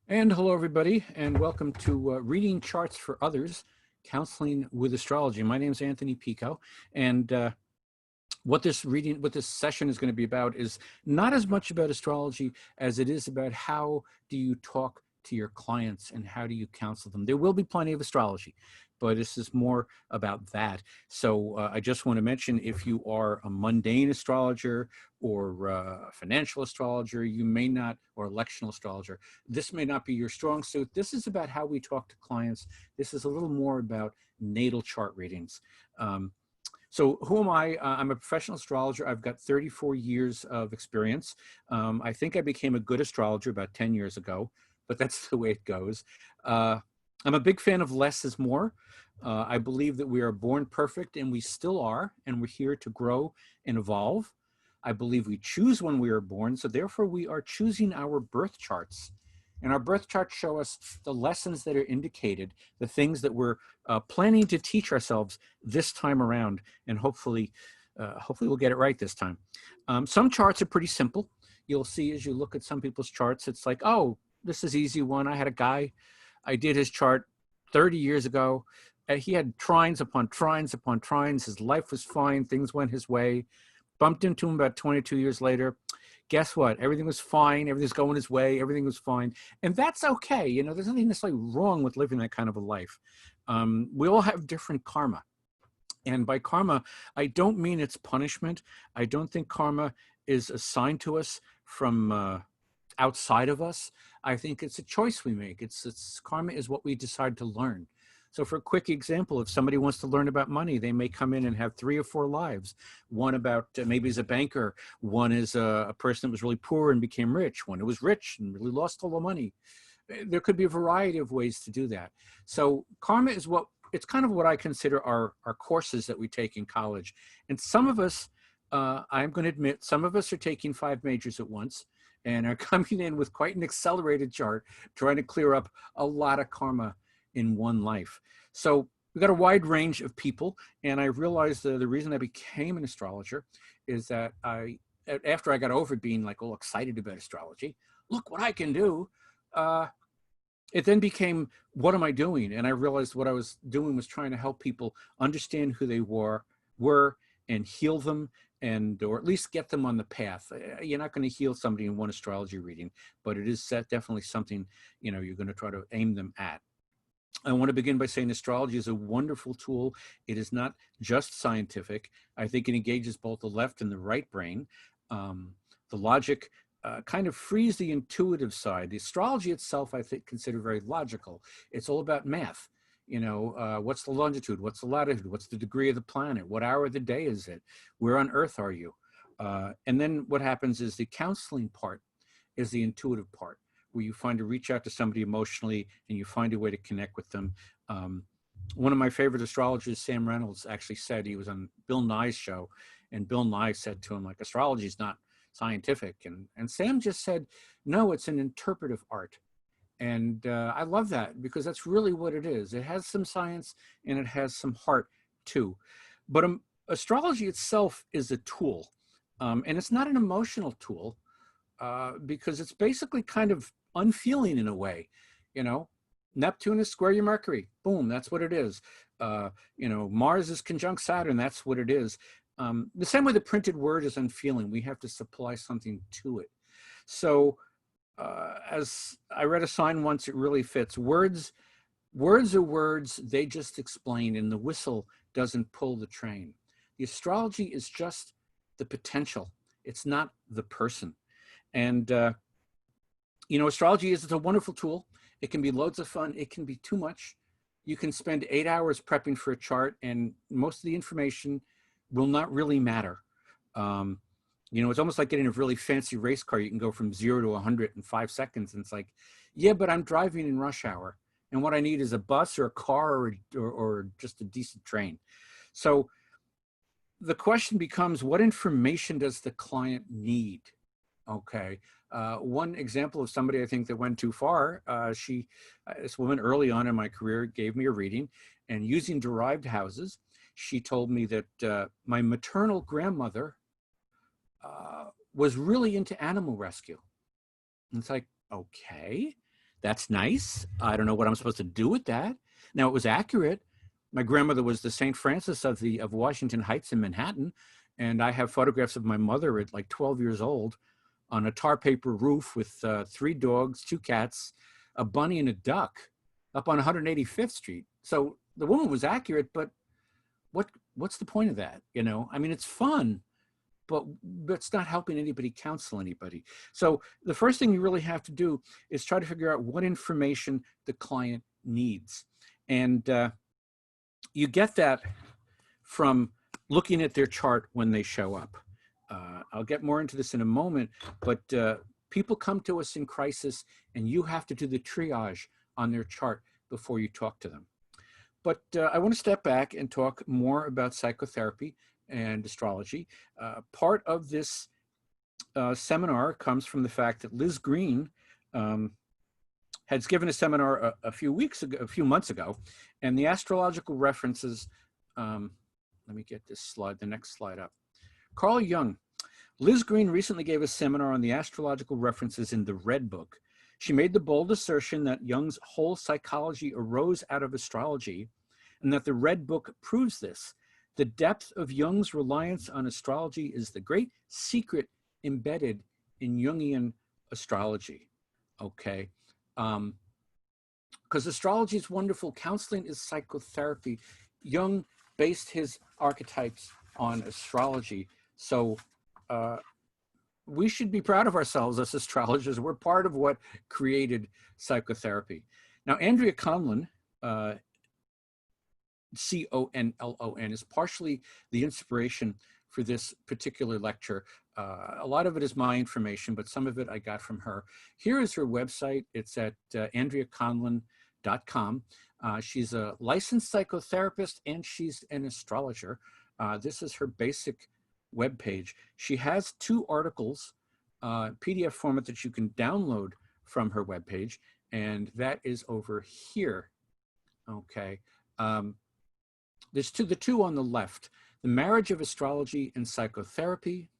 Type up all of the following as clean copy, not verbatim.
And hello, everybody, and welcome to Reading Charts for Others, Counseling with Astrology. My name is Anthony Picco, and what this session is going to be about is not as much about astrology as it is about how do you talk to your clients and how do you counsel them. There will be plenty of astrology, but this is more about that. So I just want to mention, if you are a mundane astrologer or a financial astrologer, you may not, or electional astrologer, this may not be your strong suit. This is about how we talk to clients. This is a little more about natal chart readings. So who am I? I'm a professional astrologer. I've got 34 years of experience. I think I became a good astrologer about 10 years ago, but that's the way it goes. I'm a big fan of less is more. I believe that we are born perfect, and we still are, and we're here to grow and evolve. I believe we choose when we are born, so therefore we are choosing our birth charts. And our birth charts show us the lessons that are indicated, the things that we're planning to teach ourselves this time around, and hopefully we'll get it right this time. Some charts are pretty simple. You'll see as you look at some people's charts, it's like, oh, this is easy one. I had a guy, I did his chart 30 years ago. He had trines upon trines upon trines. His life was fine. Things went his way. Bumped into him about 22 years later. Guess what? Everything was fine. Everything's going his way. Everything was fine. And that's okay. You know, there's nothing necessarily wrong with living that kind of a life. We all have different karma. And by karma, I don't mean it's punishment. I don't think karma is assigned to us from outside of us. I think it's a choice we make. It's karma is what we decide to learn. So for a quick example, if somebody wants to learn about money, they may come in and have 3 or 4 lives. One about maybe as a banker, one is a person that was really poor and became rich, one who was rich and really lost all the money. There could be a variety of ways to do that. So karma is it's kind of what I consider our courses that we take in college. And some of us, I'm going to admit, some of us are taking 5 majors at once and are coming in with quite an accelerated chart, trying to clear up a lot of karma in one life. So we've got a wide range of people, and I realized the reason I became an astrologer is that after I got over being like all excited about astrology, look what I can do, it then became, what am I doing? And I realized what I was doing was trying to help people understand who they were and heal them, or at least get them on the path. You're not going to heal somebody in one astrology reading, but it is definitely something, you know, you're going to try to aim them at. I want to begin by saying astrology is a wonderful tool. It is not just scientific. I think it engages both the left and the right brain. The logic kind of frees the intuitive side. The astrology itself, I think, consider very logical. It's all about math. You know, what's the longitude? What's the latitude? What's the degree of the planet? What hour of the day is it? Where on Earth are you? And then what happens is the counseling part is the intuitive part, where you find to reach out to somebody emotionally and you find a way to connect with them. One of my favorite astrologers, Sam Reynolds, actually said, he was on Bill Nye's show, and Bill Nye said to him, like, astrology is not scientific. And Sam just said, no, it's an interpretive art. And I love that, because that's really what it is. It has some science and it has some heart too. But astrology itself is a tool, and it's not an emotional tool, because it's basically kind of unfeeling in a way. You know, Neptune is square your Mercury, boom, that's what it is. You know, Mars is conjunct Saturn, that's what it is. The same way the printed word is unfeeling, we have to supply something to it. So as I read a sign once, it really fits. Words are words, they just explain, and the whistle doesn't pull the train. The astrology is just the potential. It's not the person. And, you know, astrology is a wonderful tool. It can be loads of fun. It can be too much. You can spend 8 hours prepping for a chart, and most of the information will not really matter. You know, it's almost like getting a really fancy race car. You can go from 0 to 100 in 5 seconds. And it's like, yeah, but I'm driving in rush hour, and what I need is a bus or a car or just a decent train. So the question becomes, what information does the client need? Okay. One example of somebody I think that went too far, this woman early on in my career gave me a reading, and using derived houses, she told me that my maternal grandmother was really into animal rescue. And it's like, okay, That's nice. I don't know what I'm supposed to do with that. Now, it was accurate. My grandmother was the St. Francis of Washington Heights in Manhattan, and I have photographs of my mother at like 12 years old on a tar paper roof with 3 dogs, 2 cats, a bunny, and a duck up on 185th Street. So the woman was accurate, but what's the point of that? You know, I mean, it's fun, but it's not helping anybody counsel anybody. So the first thing you really have to do is try to figure out what information the client needs. And you get that from looking at their chart when they show up. I'll get more into this in a moment, but people come to us in crisis, and you have to do the triage on their chart before you talk to them. But I want to step back and talk more about psychotherapy and astrology. Part of this seminar comes from the fact that Liz Green has given a seminar a few months ago, and the astrological references, let me get this slide, the next slide up. Carl Jung. Liz Green recently gave a seminar on the astrological references in the Red Book. She made the bold assertion that Jung's whole psychology arose out of astrology, and that the Red Book proves this. The depth of Jung's reliance on astrology is the great secret embedded in Jungian astrology, okay? Because astrology is wonderful. Counseling is psychotherapy. Jung based his archetypes on astrology. So we should be proud of ourselves as astrologers. We're part of what created psychotherapy. Now, Andrea Conlon, C-O-N-L-O-N, is partially the inspiration for this particular lecture. A lot of it is my information, but some of it I got from her. Here is her website. It's at andreaconlon.com. She's a licensed psychotherapist, and she's an astrologer. This is her basic webpage. She has 2 articles, PDF format, that you can download from her webpage, and that is over here. Okay. There's the 2 on the left: The Marriage of Astrology and Psychotherapy,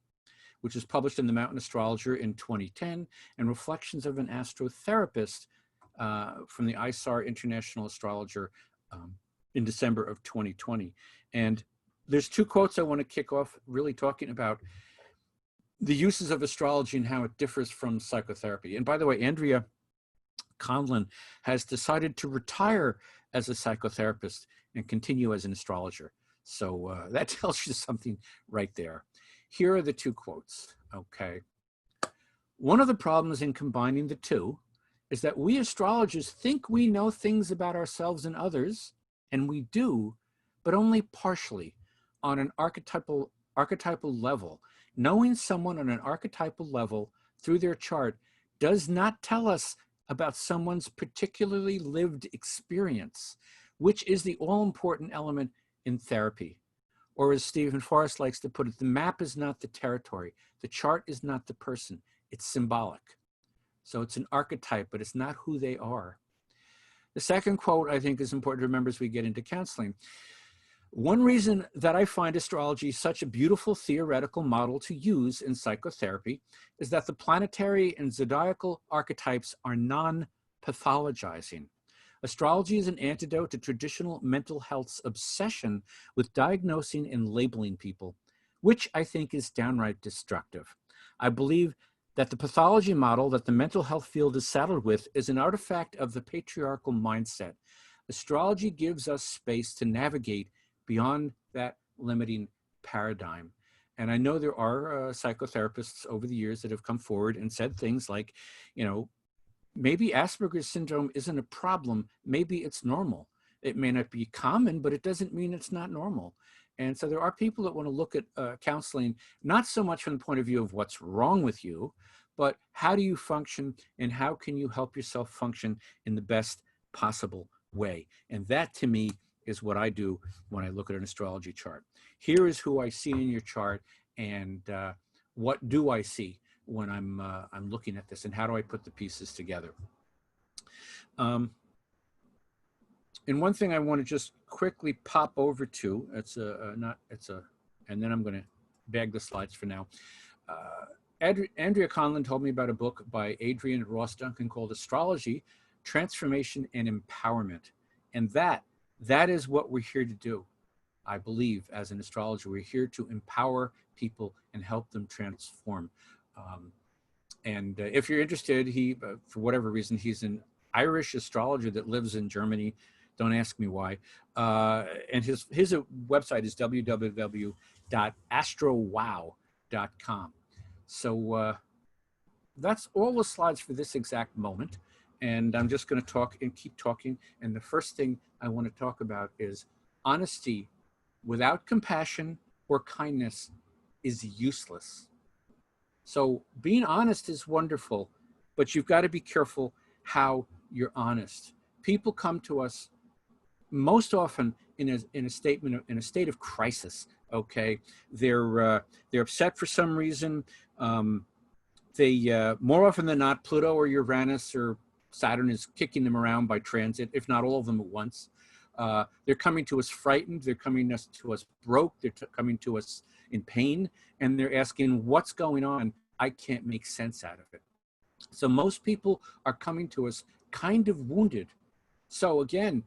which was published in the Mountain Astrologer in 2010, and Reflections of an Astrotherapist from the ISAR International Astrologer in December of 2020. And there's 2 quotes I want to kick off, really talking about the uses of astrology and how it differs from psychotherapy. And by the way, Andrea Conlon has decided to retire as a psychotherapist and continue as an astrologer. So that tells you something right there. Here are the 2 quotes, okay? One of the problems in combining the 2 is that we astrologers think we know things about ourselves and others, and we do, but only partially, on an archetypal level. Knowing someone on an archetypal level through their chart does not tell us about someone's particularly lived experience, which is the all-important element in therapy. Or as Stephen Forrest likes to put it, the map is not the territory. The chart is not the person. It's symbolic. So it's an archetype, but it's not who they are. The second quote I think is important to remember as we get into counseling. One reason that I find astrology such a beautiful theoretical model to use in psychotherapy is that the planetary and zodiacal archetypes are non-pathologizing. Astrology is an antidote to traditional mental health's obsession with diagnosing and labeling people, which I think is downright destructive. I believe that the pathology model that the mental health field is saddled with is an artifact of the patriarchal mindset. Astrology gives us space to navigate beyond that limiting paradigm. And I know there are psychotherapists over the years that have come forward and said things like, you know, maybe Asperger's syndrome isn't a problem, maybe it's normal. It may not be common, but it doesn't mean it's not normal. And so there are people that want to look at counseling, not so much from the point of view of what's wrong with you, but how do you function and how can you help yourself function in the best possible way? And that to me is what I do when I look at an astrology chart. Here is who I see in your chart, and what do I see when I'm looking at this, and how do I put the pieces together? And one thing I want to just quickly pop over to, and then I'm going to bag the slides for now. Andrea Conlon told me about a book by Adrian Ross Duncan called Astrology, transformation and empowerment. And that is what we're here to do. I believe as an astrologer, we're here to empower people and help them transform. And if you're interested, for whatever reason, he's an Irish astrologer that lives in Germany. Don't ask me why. And his website is www.astrowow.com. So that's all the slides for this exact moment. And I'm just going to talk and keep talking. And the first thing I want to talk about is honesty without compassion or kindness is useless. So being honest is wonderful, but you've got to be careful how you're honest. People come to us most often in a state of crisis. Okay, they're upset for some reason. They more often than not, Pluto or Uranus or Saturn is kicking them around by transit, if not all of them at once. They're coming to us frightened. They're coming to us broke. They're coming to us in pain, and they're asking, what's going on? I can't make sense out of it. So most people are coming to us kind of wounded. So again,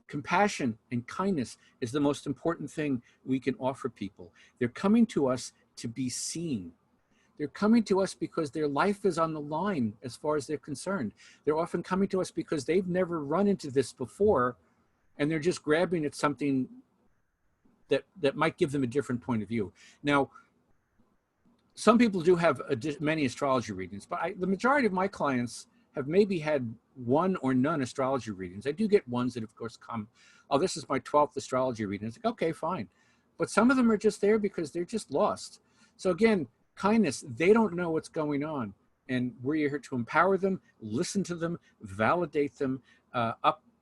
compassion and kindness is the most important thing we can offer people. They're coming to us to be seen. They're coming to us because their life is on the line as far as they're concerned. They're often coming to us because they've never run into this before, and they're just grabbing at something that might give them a different point of view. Now, some people do have many astrology readings, but the majority of my clients have maybe had one or none astrology readings. I do get ones that, of course, come, oh, this is my 12th astrology reading. It's like, okay, fine. But some of them are just there because they're just lost. So again, kindness, they don't know what's going on. And we're here to empower them, listen to them, validate them.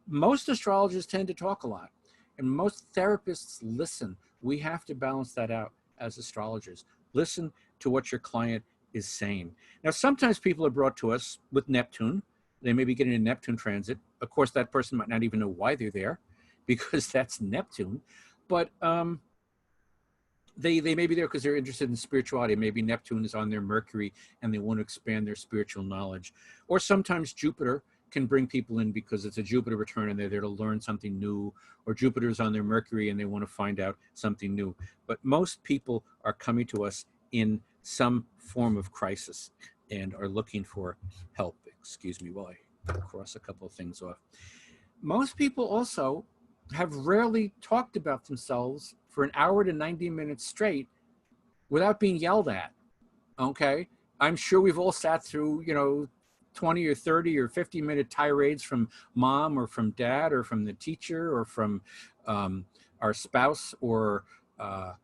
Most astrologers tend to talk a lot, and most therapists listen. We have to balance that out as astrologers. Listen to what your client is saying. Now, sometimes people are brought to us with Neptune. They may be getting a Neptune transit. Of course, that person might not even know why they're there because that's Neptune. But they may be there because they're interested in spirituality. Maybe Neptune is on their Mercury and they want to expand their spiritual knowledge. Or sometimes Jupiter can bring people in because it's a Jupiter return and they're there to learn something new, or Jupiter's on their Mercury and they want to find out something new. But most people are coming to us in some form of crisis and are looking for help. Excuse me while I cross a couple of things off. Most people also have rarely talked about themselves for an hour to 90 minutes straight without being yelled at. Okay, I'm sure we've all sat through, 20 or 30 or 50-minute tirades from mom or from dad or from the teacher or from our spouse or the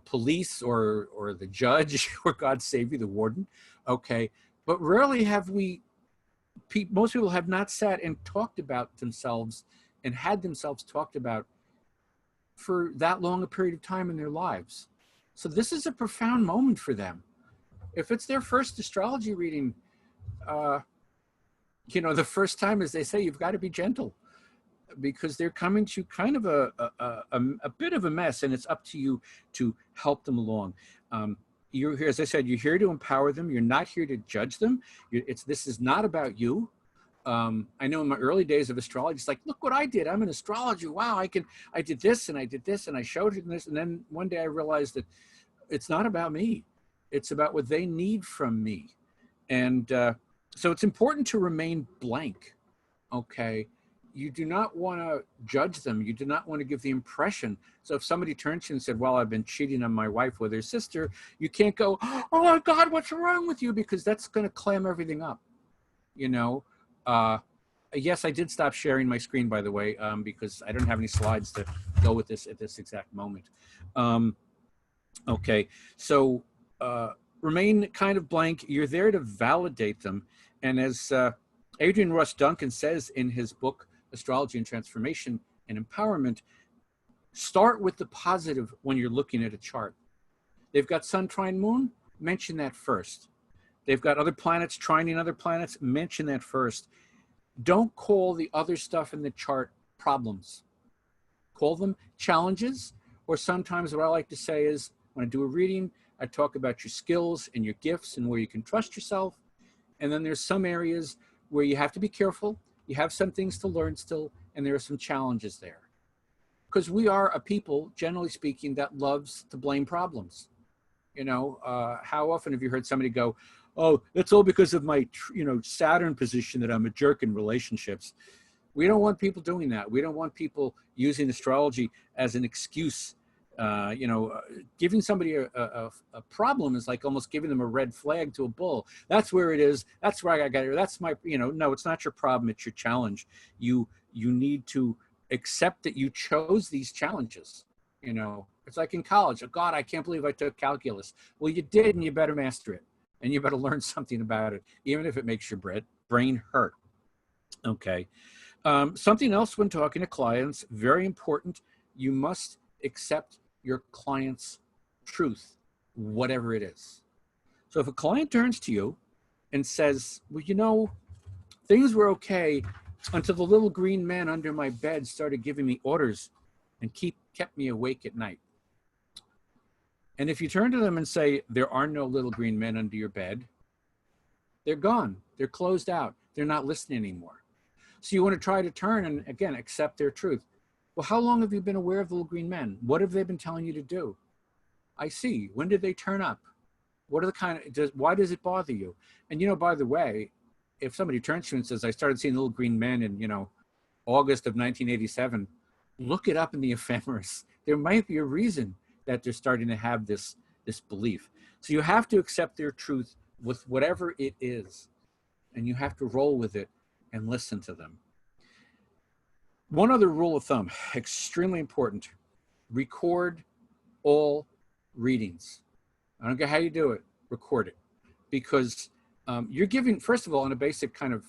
police or the judge or, God save you, the warden. Okay, but rarely have most people have not sat and talked about themselves and had themselves talked about for that long a period of time in their lives. So this is a profound moment for them. If it's their first astrology reading, the first time, as they say, you've got to be gentle because they're coming to kind of a bit of a mess, and it's up to you to help them along. You're here, as I said, you're here to empower them. You're not here to judge them. This is not about you. I know in my early days of astrology, it's like, look what I did. I'm an astrologer. Wow, I did this and I did this and I showed it this. And then one day I realized that it's not about me. It's about what they need from me. And so it's important to remain blank. Okay. You do not want to judge them. You do not want to give the impression. So if somebody turns to you and said, well, I've been cheating on my wife with her sister, you can't go, oh my God, what's wrong with you? Because that's going to clam everything up. Yes, I did stop sharing my screen, by the way, because I don't have any slides to go with this at this exact moment. Okay, so remain kind of blank. You're there to validate them. And as Adrian Ross Duncan says in his book, Astrology and Transformation and Empowerment, start with the positive when you're looking at a chart. They've got Sun trine Moon, mention that first. They've got other planets trining other planets, mention that first. Don't call the other stuff in the chart problems. Call them challenges, or sometimes what I like to say is, when I do a reading, I talk about your skills and your gifts and where you can trust yourself. And then there's some areas where you have to be careful. You have some things to learn still, and there are some challenges there. Because we are a people, generally speaking, that loves to blame problems. You know, how often have you heard somebody go, oh, it's all because of my, Saturn position that I'm a jerk in relationships. We don't want people doing that. We don't want people using astrology as an excuse. Giving somebody a problem is like almost giving them a red flag to a bull. That's where it is. That's where I got it. That's my, no, it's not your problem. It's your challenge. You need to accept that you chose these challenges. It's like in college. Oh, God, I can't believe I took calculus. Well, you did, and you better master it. And you better learn something about it, even if it makes your brain hurt. Okay. Something else when talking to clients, very important, you must accept your client's truth, whatever it is. So if a client turns to you and says, well, things were okay until the little green man under my bed started giving me orders and kept me awake at night. And if you turn to them and say, there are no little green men under your bed, they're gone. They're closed out. They're not listening anymore. So you want to try to turn and, again, accept their truth. Well, how long have you been aware of the little green men? What have they been telling you to do? I see. When did they turn up? What are the why does it bother you? And, by the way, if somebody turns to you and says, I started seeing little green men in, August of 1987, look it up in the ephemeris. There might be a reason that they're starting to have this belief. So you have to accept their truth with whatever it is, and you have to roll with it and listen to them. One other rule of thumb, extremely important: record all readings. I don't care how you do it, record it, because you're giving, first of all, on a basic kind of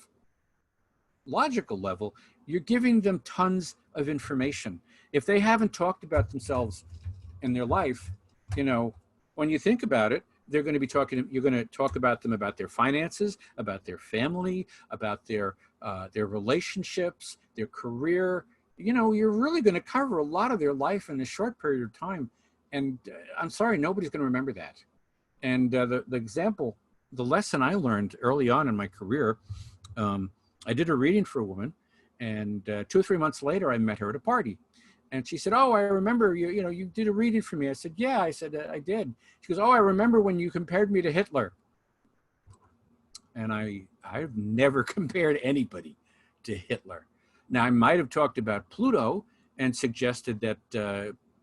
logical level, you're giving them tons of information. If they haven't talked about themselves in their life, when you think about it, you're going to talk about them, about their finances, about their family, about their relationships, their career. You're really going to cover a lot of their life in a short period of time. And I'm sorry, nobody's going to remember that. And the lesson I learned early on in my career, I did a reading for a woman, and 2 or 3 months later, I met her at a party. And she said, oh, I remember you did a reading for me. I said, yeah, I said, I did. She goes, oh, I remember when you compared me to Hitler. And I've never compared anybody to Hitler. Now, I might have talked about Pluto and suggested that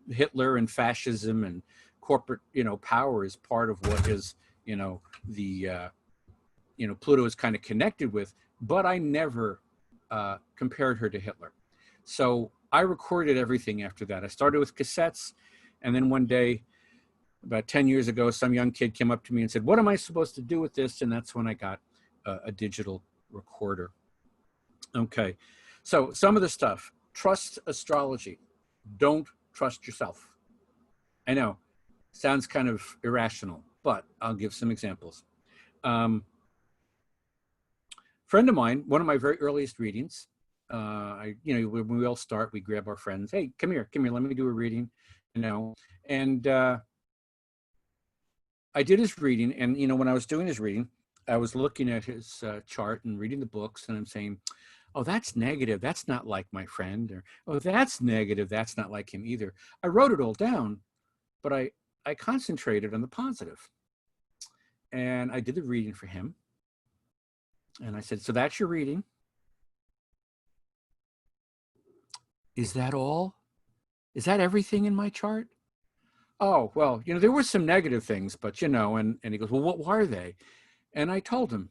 Hitler and fascism and corporate, power is part of what is, Pluto is kind of connected with, but I never compared her to Hitler. So I recorded everything after that. I started with cassettes, and then one day, about 10 years ago, some young kid came up to me and said, what am I supposed to do with this? And that's when I got a digital recorder. Okay, so some of the stuff: trust astrology. Don't trust yourself. I know, sounds kind of irrational, but I'll give some examples. Friend of mine, one of my very earliest readings, when we all start, we grab our friends. Hey, come here, let me do a reading, and I did his reading. And, when I was doing his reading, I was looking at his chart and reading the books, and I'm saying, oh, that's negative. That's not like my friend. Or, oh, that's negative. That's not like him either. I wrote it all down, but I concentrated on the positive. And I did the reading for him. And I said, so that's your reading. Is that all? Is that everything in my chart? Oh, well, there were some negative things, but, and he goes, well, what were they? And I told him.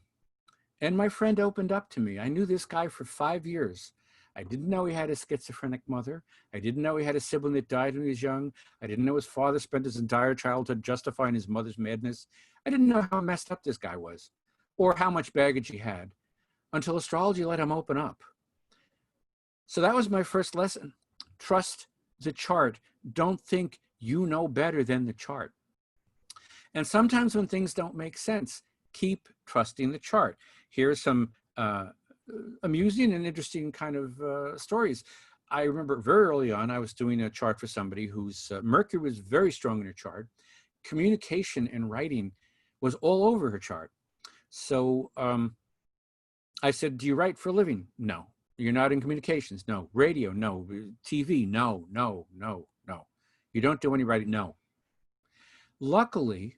And my friend opened up to me. I knew this guy for 5 years. I didn't know he had a schizophrenic mother. I didn't know he had a sibling that died when he was young. I didn't know his father spent his entire childhood justifying his mother's madness. I didn't know how messed up this guy was or how much baggage he had until astrology let him open up. So that was my first lesson. Trust the chart. Don't think you know better than the chart. And sometimes when things don't make sense, keep trusting the chart. Here's some amusing and interesting kind of stories. I remember very early on, I was doing a chart for somebody whose Mercury was very strong in her chart. Communication and writing was all over her chart. So I said, do you write for a living? No. You're not in communications? No. Radio? No. TV? No, no, no, no. You don't do any writing? No. Luckily,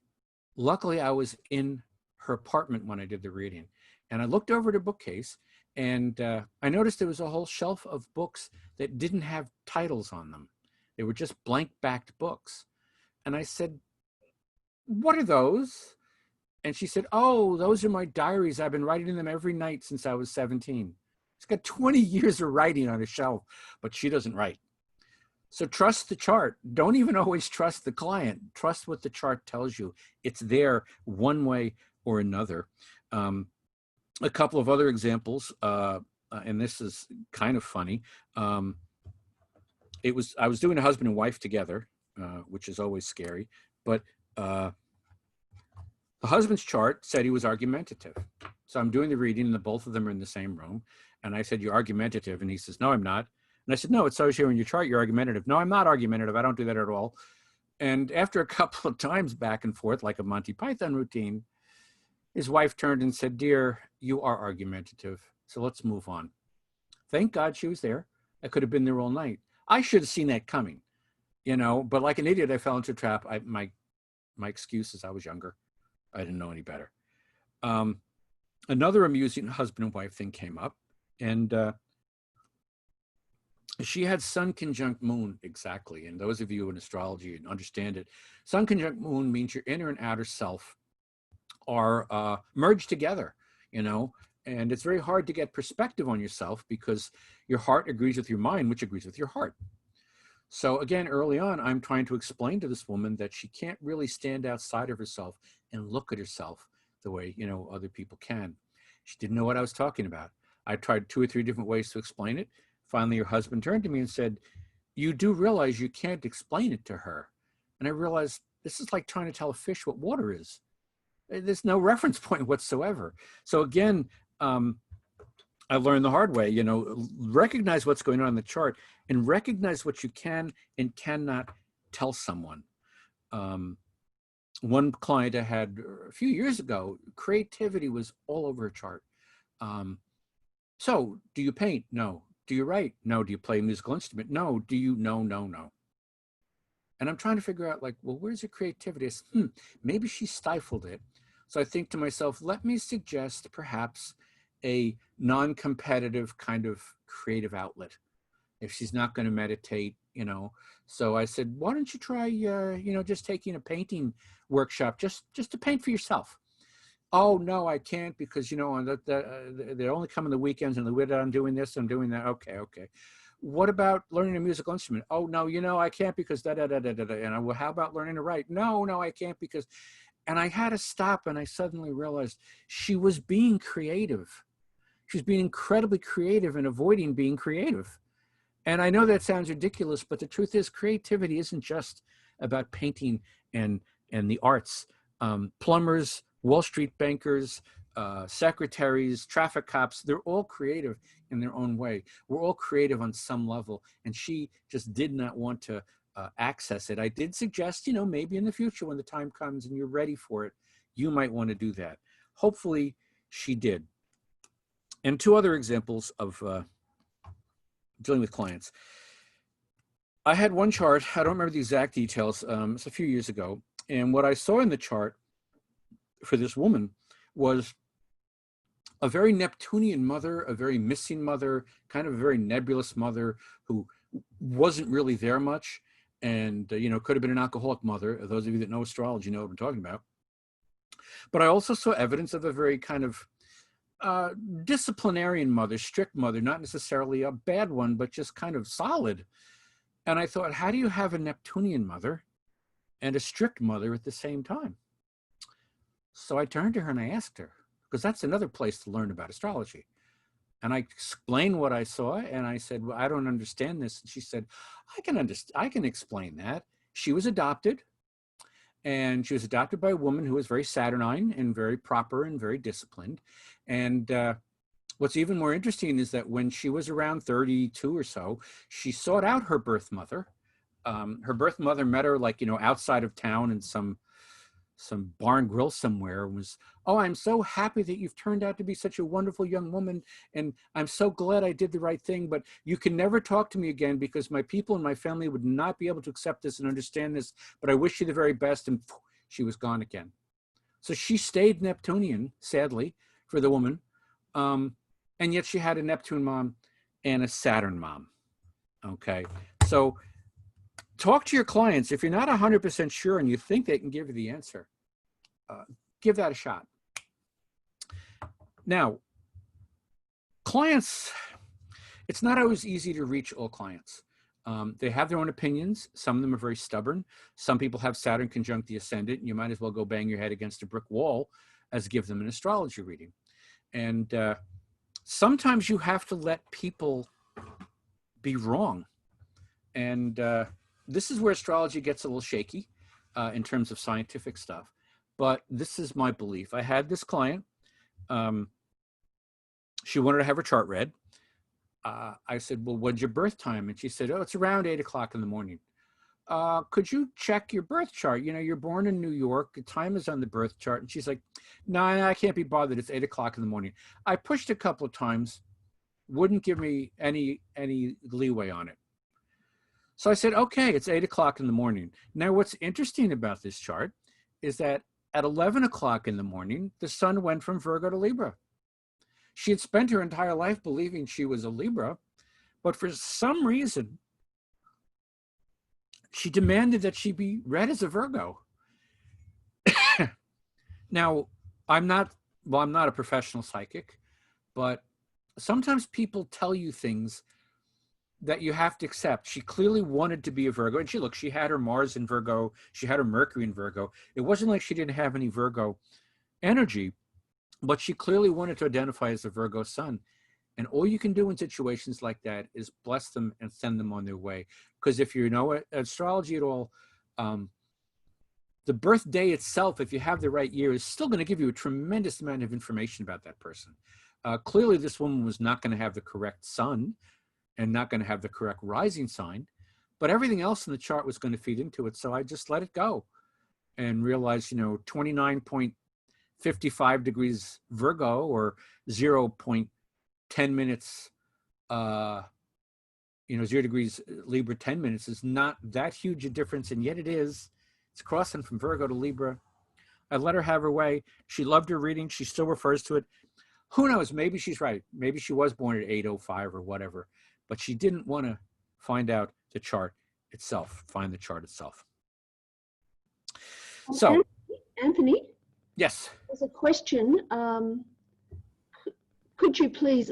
I was in her apartment when I did the reading, and I looked over the bookcase, and I noticed there was a whole shelf of books that didn't have titles on them. They were just blank-backed books. And I said, what are those? And she said, oh, those are my diaries. I've been writing in them every night since I was 17. She's got 20 years of writing on a shelf, but she doesn't write. So trust the chart. Don't even always trust the client. Trust what the chart tells you. It's there one way or another. A couple of other examples, and this is kind of funny. I was doing a husband and wife together, which is always scary, but the husband's chart said he was argumentative. So I'm doing the reading, and the both of them are in the same room. And I said, you're argumentative. And he says, no, I'm not. And I said, no, it shows here in your chart you're argumentative. No, I'm not argumentative. I don't do that at all. And after a couple of times back and forth, like a Monty Python routine, his wife turned and said, dear, you are argumentative. So let's move on. Thank God she was there. I could have been there all night. I should have seen that coming, you know, but like an idiot, I fell into a trap. My excuse is I was younger. I didn't know any better. Another amusing husband and wife thing came up, and she had sun conjunct moon, exactly. And those of you in astrology understand it. Sun conjunct moon means your inner and outer self are merged together, you know, and it's very hard to get perspective on yourself because your heart agrees with your mind, which agrees with your heart. So again, early on, I'm trying to explain to this woman that she can't really stand outside of herself and look at herself the way, you know, other people can. She didn't know what I was talking about. I tried 2 or 3 different ways to explain it. Finally, her husband turned to me and said, you do realize you can't explain it to her. And I realized this is like trying to tell a fish what water is. There's no reference point whatsoever. So again, I learned the hard way, you know, recognize what's going on in the chart and recognize what you can and cannot tell someone. One client I had a few years ago, creativity was all over her chart. So do you paint? No. Do you write? No. Do you play a musical instrument? No. Do you? No, no, no. And I'm trying to figure out like, well, where's her creativity? I said, maybe she stifled it. So I think to myself, let me suggest perhaps a non-competitive kind of creative outlet if she's not going to meditate, you know. So I said, why don't you try, you know, just taking a painting workshop just to paint for yourself? Oh, no, I can't because, you know, on they only come on the weekends and the weekend I'm doing this, I'm doing that. Okay, okay. What about learning a musical instrument? Oh, no, you know, I can't because da-da-da-da-da-da. And I, well, how about learning to write? No, no, I can't because, and I had to stop and I suddenly realized she was being creative. She was being incredibly creative and avoiding being creative. And I know that sounds ridiculous, but the truth is creativity isn't just about painting and the arts. Plumbers, Wall Street bankers, secretaries, traffic cops, they're all creative in their own way. We're all creative on some level. And she just did not want to access it. I did suggest, you know, maybe in the future when the time comes and you're ready for it, you might want to do that. Hopefully she did. And 2 other examples of dealing with clients. I had one chart, I don't remember the exact details, it's a few years ago. And what I saw in the chart for this woman was a very Neptunian mother, a very missing mother, kind of a very nebulous mother who wasn't really there much. And, you know, could have been an alcoholic mother. Those of you that know astrology know what I'm talking about. But I also saw evidence of a very kind of disciplinarian mother, strict mother, not necessarily a bad one, but just kind of solid. And I thought, how do you have a Neptunian mother and a strict mother at the same time? So I turned to her and I asked her, because that's another place to learn about astrology. And I explained what I saw and I said, well, I don't understand this. And she said, I can explain that. She was adopted. And she was adopted by a woman who was very Saturnine and very proper and very disciplined. And what's even more interesting is that when she was around 32 or so, she sought out her birth mother. Her birth mother met her like, you know, outside of town in some some bar and grill somewhere and was, oh, I'm so happy that you've turned out to be such a wonderful young woman. And I'm so glad I did the right thing, but you can never talk to me again because my people and my family would not be able to accept this and understand this, but I wish you the very best. And she was gone again. So she stayed Neptunian, sadly, for the woman. And yet she had a Neptune mom and a Saturn mom. Okay. So talk to your clients. If you're not 100% sure and you think they can give you the answer, give that a shot. Now, clients, it's not always easy to reach all clients. They have their own opinions. Some of them are very stubborn. Some people have Saturn conjunct the ascendant. You might as well go bang your head against a brick wall as give them an astrology reading. And sometimes you have to let people be wrong. And this is where astrology gets a little shaky in terms of scientific stuff. But this is my belief. I had this client. She wanted to have her chart read. I said, well, when's your birth time? And she said, oh, it's around 8 o'clock in the morning. Could you check your birth chart? You know, you're born in New York. The time is on the birth chart. And she's like, no, I can't be bothered. It's 8 o'clock in the morning. I pushed a couple of times, wouldn't give me any leeway on it. So I said, okay, it's 8 o'clock in the morning. Now, what's interesting about this chart is that at 11 o'clock in the morning, the sun went from Virgo to Libra. She had spent her entire life believing she was a Libra, but for some reason, she demanded that she be read as a Virgo. Now, I'm not a professional psychic, but sometimes people tell you things that you have to accept. She clearly wanted to be a Virgo, and she had her Mars in Virgo, she had her Mercury in Virgo. It wasn't like she didn't have any Virgo energy, but she clearly wanted to identify as a Virgo sun. And all you can do in situations like that is bless them and send them on their way. Because if you know astrology at all, the birthday itself, if you have the right year, is still going to give you a tremendous amount of information about that person. Clearly, this woman was not going to have the correct sun and not going to have the correct rising sign, but everything else in the chart was going to feed into it. So I just let it go and realized, 29.55 degrees Virgo or 0.10 minutes, 0 degrees Libra, 10 minutes is not that huge a difference. And yet it is. It's crossing from Virgo to Libra. I let her have her way. She loved her reading. She still refers to it. Who knows? Maybe she's right. Maybe she was born at 8:05 or whatever, but she didn't want to find out the chart itself, find the chart itself. So, Anthony? Yes. There's a question. Could you please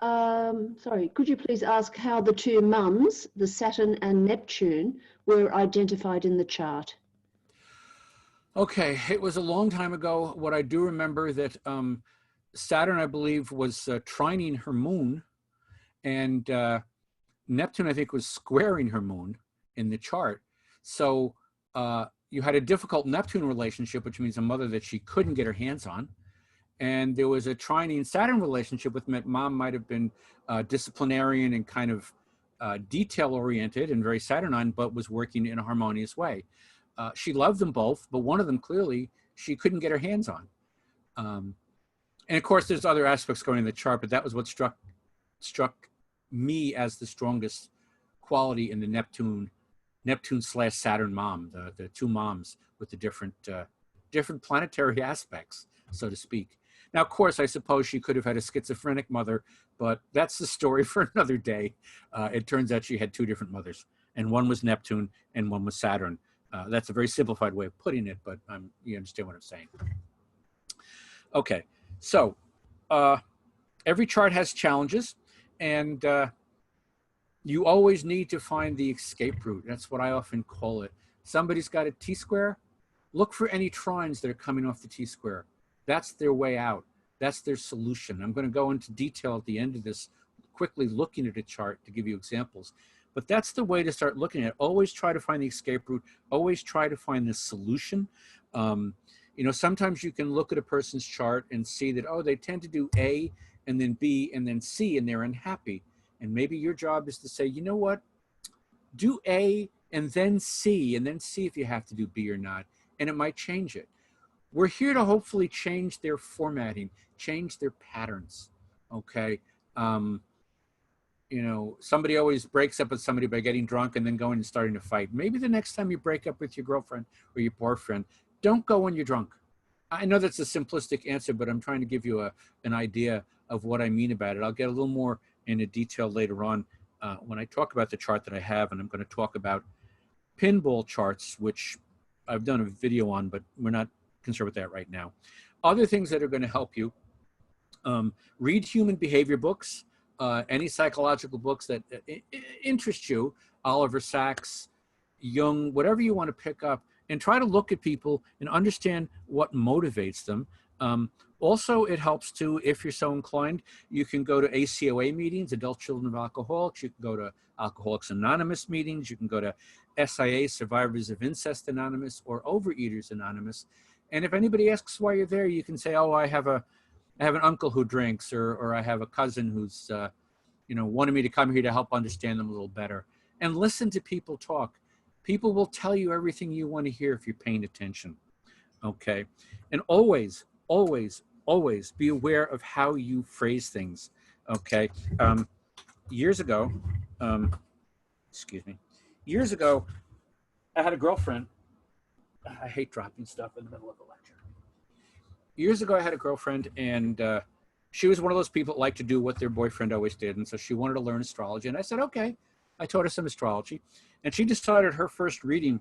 ask how the two mums, the Saturn and Neptune, were identified in the chart? Okay, it was a long time ago. What I do remember that Saturn, I believe, was trining her moon, and Neptune, I think, was squaring her moon in the chart. So you had a difficult Neptune relationship, which means a mother that she couldn't get her hands on. And there was a trining Saturn relationship with mom might have been disciplinarian and kind of detail-oriented and very Saturnine, but was working in a harmonious way. She loved them both, but one of them clearly she couldn't get her hands on. And of course, there's other aspects going in the chart, but that was what struck me as the strongest quality in the Neptune/Saturn mom, the two moms with the different planetary aspects, so to speak. Now, of course, I suppose she could have had a schizophrenic mother, but that's the story for another day. It turns out she had two different mothers, and one was Neptune and one was Saturn. That's a very simplified way of putting it, but you understand what I'm saying. Okay, so every chart has challenges, and you always need to find the escape route. That's what I often call it. Somebody's got a T-square. Look for any trines that are coming off the T-square. That's their way out. That's their solution. I'm going to go into detail at the end of this, quickly looking at a chart to give you examples. But that's the way to start looking at it. Always try to find the escape route. Always try to find the solution. Sometimes you can look at a person's chart and see that, oh, they tend to do A and then B and then C and they're unhappy. And maybe your job is to say, you know what, do A and then see if you have to do B or not. and it might change it. We're here to hopefully change their formatting, change their patterns. Okay. Um, somebody always breaks up with somebody by getting drunk and then going and starting to fight. Maybe the next time you break up with your girlfriend or your boyfriend, don't go when you're drunk. I know that's a simplistic answer, but I'm trying to give you an idea of what I mean about it. I'll get a little more into detail later on when I talk about the chart that I have, and I'm going to talk about pinball charts, which I've done a video on, but we're not concerned with that right now. Other things that are going to help you, read human behavior books, any psychological books that interest you, Oliver Sacks, Jung, whatever you want to pick up, and try to look at people and understand what motivates them. Also, it helps too, if you're so inclined, you can go to ACOA meetings, Adult Children of Alcoholics. You can go to Alcoholics Anonymous meetings. You can go to SIA, Survivors of Incest Anonymous, or Overeaters Anonymous. And if anybody asks why you're there, you can say, oh, I have an uncle who drinks, or I have a cousin who's, wanted me to come here to help understand them a little better. And listen to people talk. People will tell you everything you want to hear if you're paying attention. Okay. And always, always, always be aware of how you phrase things. Okay. Years ago, years ago, I had a girlfriend. I hate dropping stuff in the middle of a lecture. Years ago, I had a girlfriend, and she was one of those people that like to do what their boyfriend always did. And so she wanted to learn astrology. And I said, okay. I taught her some astrology. And she decided her first reading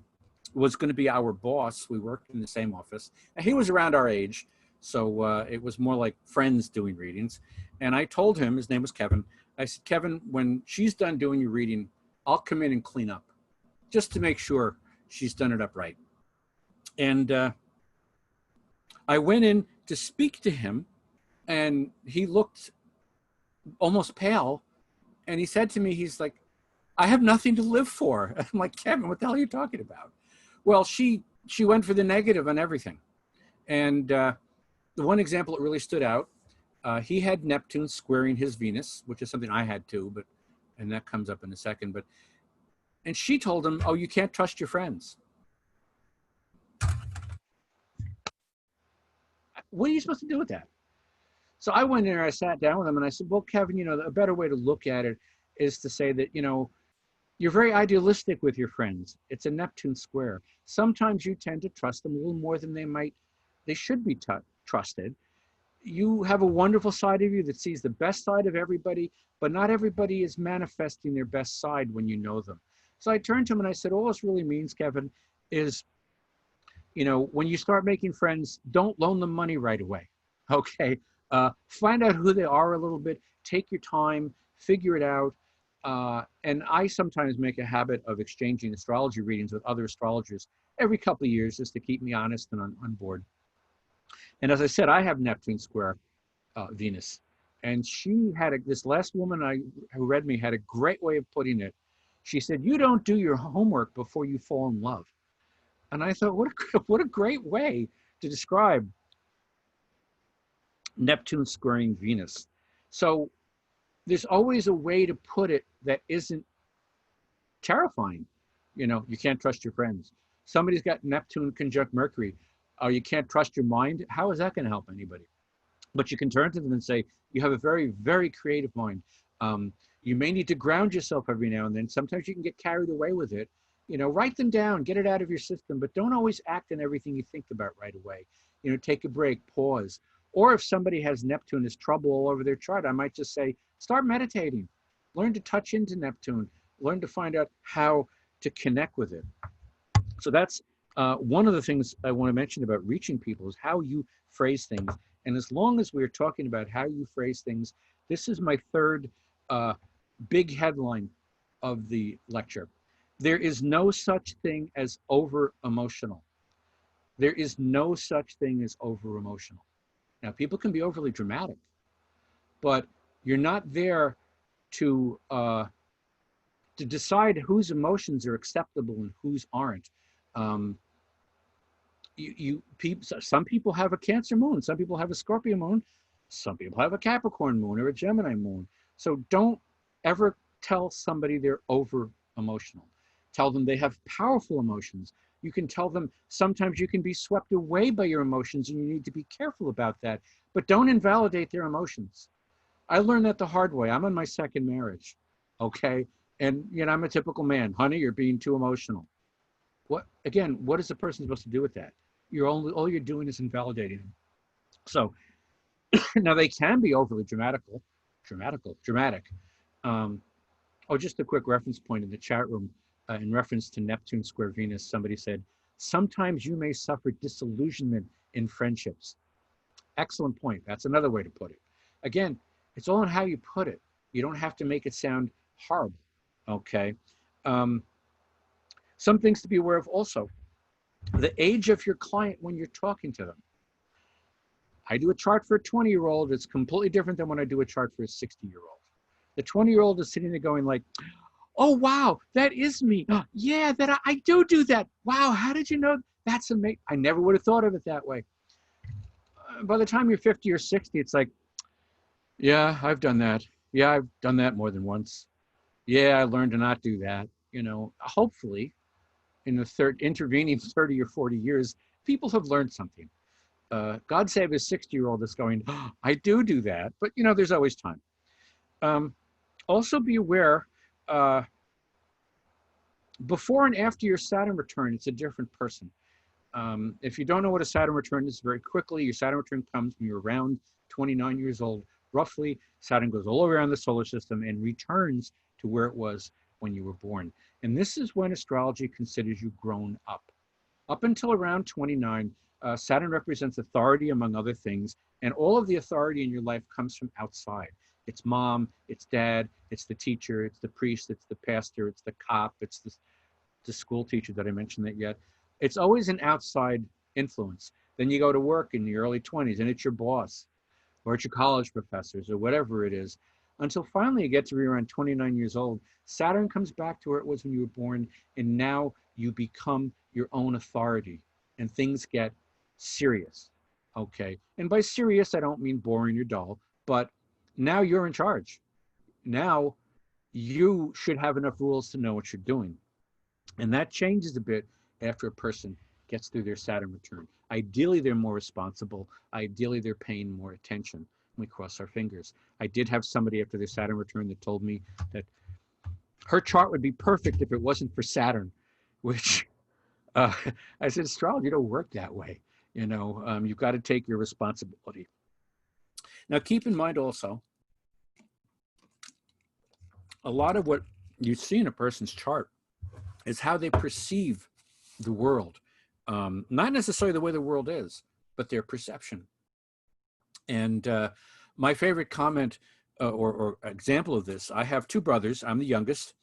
was going to be our boss. We worked in the same office. And he was around our age. So it was more like friends doing readings. And I told him, his name was Kevin. I said, Kevin, when she's done doing your reading, I'll come in and clean up just to make sure she's done it up right. And I went in to speak to him, and he looked almost pale. And he said to me, he's like, I have nothing to live for. I'm like, Kevin, what the hell are you talking about? Well, she went for the negative on everything. And the one example that really stood out, he had Neptune squaring his Venus, which is something I had too, and that comes up in a second. And she told him, oh, you can't trust your friends. What are you supposed to do with that? So I went in there, I sat down with him, and I said, well, Kevin, a better way to look at it is to say that, you're very idealistic with your friends. It's a Neptune square. Sometimes you tend to trust them a little more than they should be trusted. You have a wonderful side of you that sees the best side of everybody, but not everybody is manifesting their best side when you know them. So I turned to him and I said, all this really means, Kevin, is, when you start making friends, don't loan them money right away. Okay. Find out who they are a little bit, take your time, figure it out. And I sometimes make a habit of exchanging astrology readings with other astrologers every couple of years just to keep me honest and on board. And as I said, I have Neptune square Venus. And she had this last woman who read me had a great way of putting it. She said, you don't do your homework before you fall in love. And I thought, what a great way to describe Neptune squaring Venus. So there's always a way to put it that isn't terrifying. You can't trust your friends. Somebody's got Neptune conjunct Mercury. Oh, you can't trust your mind. How is that going to help anybody? But you can turn to them and say, you have a very, very creative mind. You may need to ground yourself every now and then. Sometimes you can get carried away with it. Write them down, get it out of your system, but don't always act on everything you think about right away. Take a break, pause. Or if somebody has Neptune as trouble all over their chart, I might just say, start meditating, learn to touch into Neptune, learn to find out how to connect with it. So that's one of the things I want to mention about reaching people is how you phrase things. And as long as we're talking about how you phrase things, this is my third big headline of the lecture. There is no such thing as over-emotional. There is no such thing as over-emotional. Now, people can be overly dramatic, but you're not there to decide whose emotions are acceptable and whose aren't. Some people have a Cancer moon, some people have a Scorpio moon, some people have a Capricorn moon or a Gemini moon. So don't ever tell somebody they're over emotional. Tell them they have powerful emotions. You can tell them sometimes you can be swept away by your emotions and you need to be careful about that, but don't invalidate their emotions. I learned that the hard way. I'm in my second marriage, okay? And, I'm a typical man. Honey, you're being too emotional. What is a person supposed to do with that? All you're doing is invalidating them. So now they can be overly dramatic. Um, just a quick reference point in the chat room, in reference to Neptune square Venus, somebody said, sometimes you may suffer disillusionment in friendships. Excellent point. That's another way to put it. Again, it's all on how you put it. You don't have to make it sound horrible, okay? Some things to be aware of also. The age of your client when you're talking to them. I do a chart for a 20-year-old. It's completely different than when I do a chart for a 60-year-old. The 20-year-old is sitting there going like, oh, wow, that is me. Oh, yeah, I do that. Wow, how did you know? That's amazing. I never would have thought of it that way. By the time you're 50 or 60, it's like, yeah, I've done that. Yeah, I've done that more than once. Yeah, I learned to not do that. Hopefully in the intervening 30 or 40 years, people have learned something. God save a 60-year-old that's going, oh, I do that. But, there's always time. Also be aware, before and after your Saturn return, it's a different person. If you don't know what a Saturn return is, very quickly, your Saturn return comes when you're around 29 years old. Roughly, Saturn goes all around the solar system and returns to where it was when you were born. And this is when astrology considers you grown up. Up until around 29, Saturn represents authority, among other things, and all of the authority in your life comes from outside. It's mom, it's dad, it's the teacher, it's the priest, it's the pastor, it's the cop, it's the school teacher that I mentioned that yet. It's always an outside influence. Then you go to work in your early 20s and it's your boss or it's your college professors or whatever it is, until finally you get to be around 29 years old. Saturn comes back to where it was when you were born, and now you become your own authority and things get serious, okay? And by serious, I don't mean boring or dull, but now you're in charge. Now you should have enough rules to know what you're doing. And that changes a bit after a person gets through their Saturn return. Ideally, they're more responsible. Ideally, they're paying more attention. We cross our fingers. I did have somebody after their Saturn return that told me that her chart would be perfect if it wasn't for Saturn, which I said, astrology don't work that way. You've got to take your responsibility. Now, keep in mind also, a lot of what you see in a person's chart is how they perceive the world. Not necessarily the way the world is, but their perception. And my favorite comment or example of this, I have two brothers. I'm the youngest.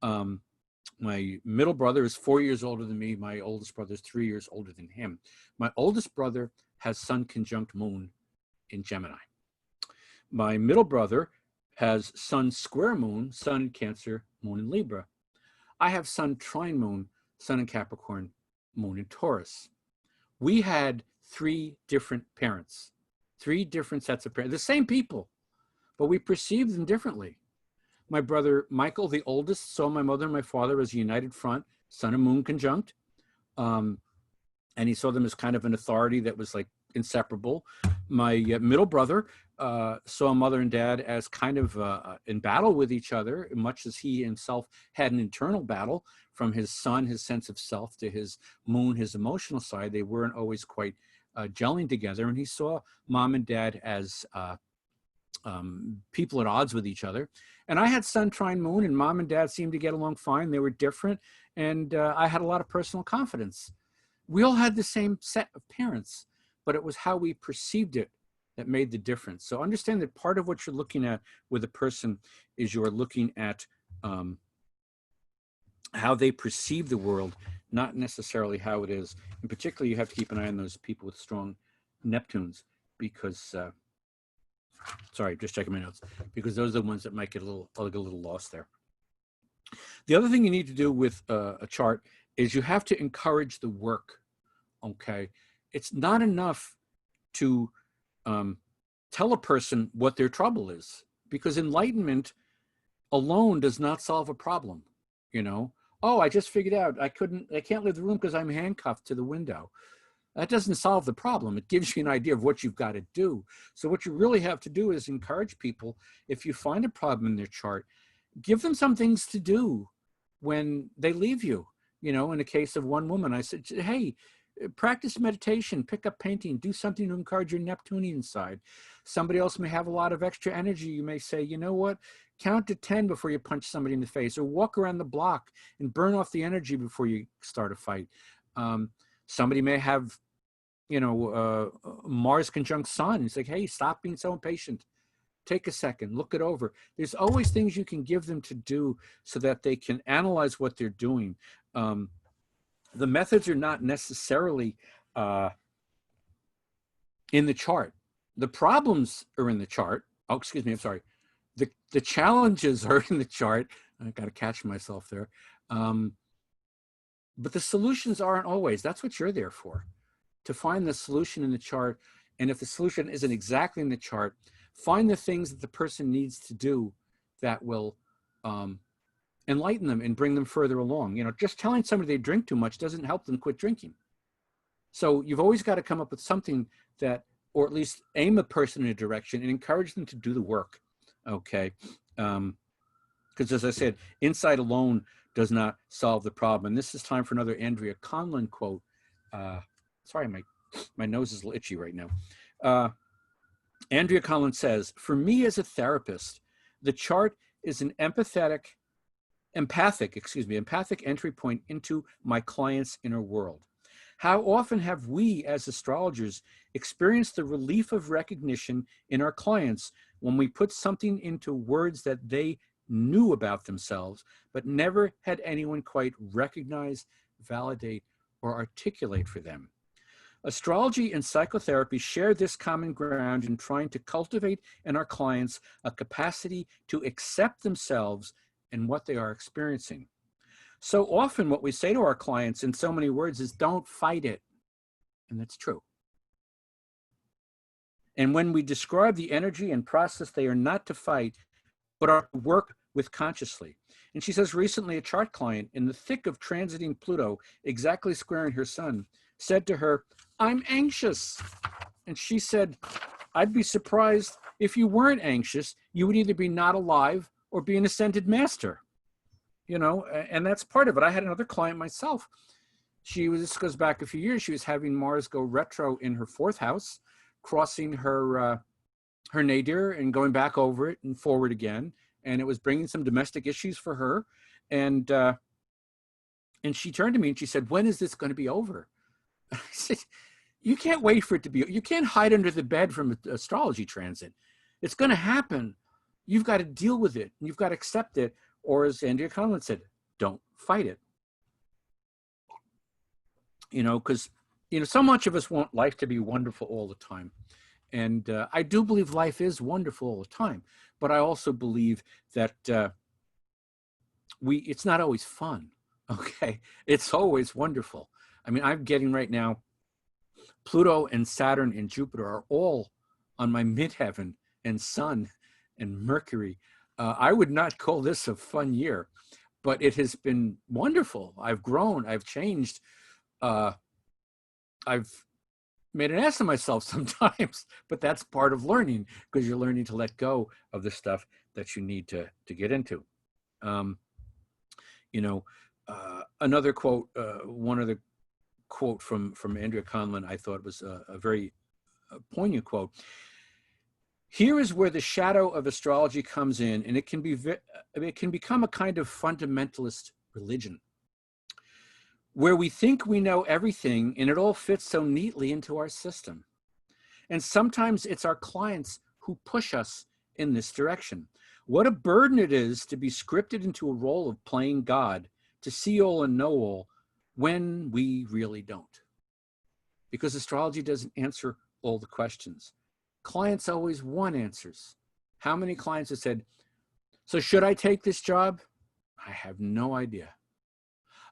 My middle brother is 4 years older than me. My oldest brother is 3 years older than him. My oldest brother has Sun conjunct Moon in Gemini. My middle brother has Sun square Moon, Sun in Cancer, Moon in Libra. I have Sun trine Moon, Sun in Capricorn, Moon in Taurus. We had three different parents, three different sets of parents, the same people, but we perceived them differently. My brother Michael, the oldest, saw my mother and my father as a united front, Sun and Moon conjunct. And he saw them as kind of an authority that was like inseparable. My middle brother saw mother and dad as kind of in battle with each other, much as he himself had an internal battle from his Sun, his sense of self, to his Moon, his emotional side. They weren't always quite gelling together. And he saw mom and dad as people at odds with each other. And I had Sun trine Moon, and mom and dad seemed to get along fine. They were different. And I had a lot of personal confidence. We all had the same set of parents, but it was how we perceived it that made the difference. So understand that part of what you're looking at with a person is you're looking at how they perceive the world, not necessarily how it is. And particularly, you have to keep an eye on those people with strong Neptunes, because, sorry, just checking my notes, because those are the ones that might get a little lost there. The other thing you need to do with a chart is you have to encourage the work, okay? It's not enough to tell a person what their trouble is, because enlightenment alone does not solve a problem, Oh, I just figured out I can't leave the room because I'm handcuffed to the window. That doesn't solve the problem. It gives you an idea of what you've got to do. So what you really have to do is encourage people, if you find a problem in their chart, give them some things to do when they leave you. You know, in the case of one woman, I said, hey, practice meditation, pick up painting, do something to encourage your Neptunian side. Somebody else may have a lot of extra energy. You may say, you know what, count to 10 before you punch somebody in the face, or walk around the block and burn off the energy before you start a fight. Somebody may have, you know, Mars conjunct Sun. It's like, hey, stop being so impatient. Take a second, look it over. There's always things you can give them to do so that they can analyze what they're doing. The methods are not necessarily in the chart. The problems are in the chart. Oh, excuse me, I'm sorry. The challenges are in the chart. I got to catch myself there. But the solutions aren't always. That's what you're there for, to find the solution in the chart. And if the solution isn't exactly in the chart, find the things that the person needs to do that will enlighten them and bring them further along. You know, just telling somebody they drink too much doesn't help them quit drinking. So you've always got to come up with something that, or at least aim a person in a direction and encourage them to do the work. Okay. Because as I said, insight alone does not solve the problem. And this is time for another Andrea Conlon quote. Sorry, my nose is a little itchy right now. Andrea Conlon says, for me as a therapist, the chart is an empathic entry point into my client's inner world. How often have we as astrologers experienced the relief of recognition in our clients when we put something into words that they knew about themselves, but never had anyone quite recognize, validate, or articulate for them? Astrology and psychotherapy share this common ground in trying to cultivate in our clients a capacity to accept themselves and what they are experiencing. So often what we say to our clients in so many words is, don't fight it. And that's true. And when we describe the energy and process, they are not to fight, but are to work with consciously. And she says recently a chart client, in the thick of transiting Pluto, exactly squaring her sun, said to her, I'm anxious. And she said, I'd be surprised if you weren't anxious. You would either be not alive or be an ascended master. You know, and that's part of it. I had another client myself. This goes back a few years. She was having Mars go retro in her 4th house, crossing her nadir and going back over it and forward again. And it was bringing some domestic issues for her. And she turned to me and she said, when is this going to be over? I said, you can't wait for it to be. You can't hide under the bed from an astrology transit. It's going to happen. You've got to deal with it. You've got to accept it. Or as Andrea Conlon said, don't fight it. You know, because, you know, so much of us want life to be wonderful all the time. And I do believe life is wonderful all the time. But I also believe that it's not always fun. Okay. It's always wonderful. I mean, I'm getting right now, Pluto and Saturn and Jupiter are all on my midheaven, and Sun and Mercury. I would not call this a fun year, but it has been wonderful. I've grown, I've changed. I've made an ass of myself sometimes, but that's part of learning, because you're learning to let go of the stuff that you need to get into. You know, another quote, one of the quote from Andrea Conlon, I thought was a very poignant quote. Here is where the shadow of astrology comes in, and it can become a kind of fundamentalist religion, where we think we know everything and it all fits so neatly into our system. And sometimes it's our clients who push us in this direction. What a burden it is to be scripted into a role of playing God, to see all and know all, when we really don't. Because astrology doesn't answer all the questions. Clients always want answers. How many clients have said, so should I take this job? I have no idea.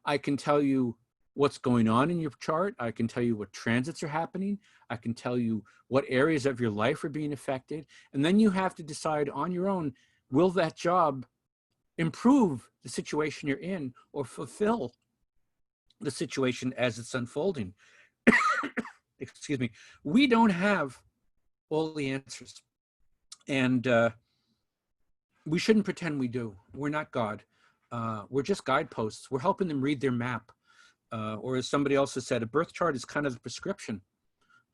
I can tell you what's going on in your chart. I can tell you what transits are happening. I can tell you what areas of your life are being affected. And then you have to decide on your own, will that job improve the situation you're in or fulfill the situation as it's unfolding. Excuse me. We don't have all the answers. And we shouldn't pretend we do. We're not God. We're just guideposts. We're helping them read their map. Or as somebody else has said, a birth chart is kind of the prescription,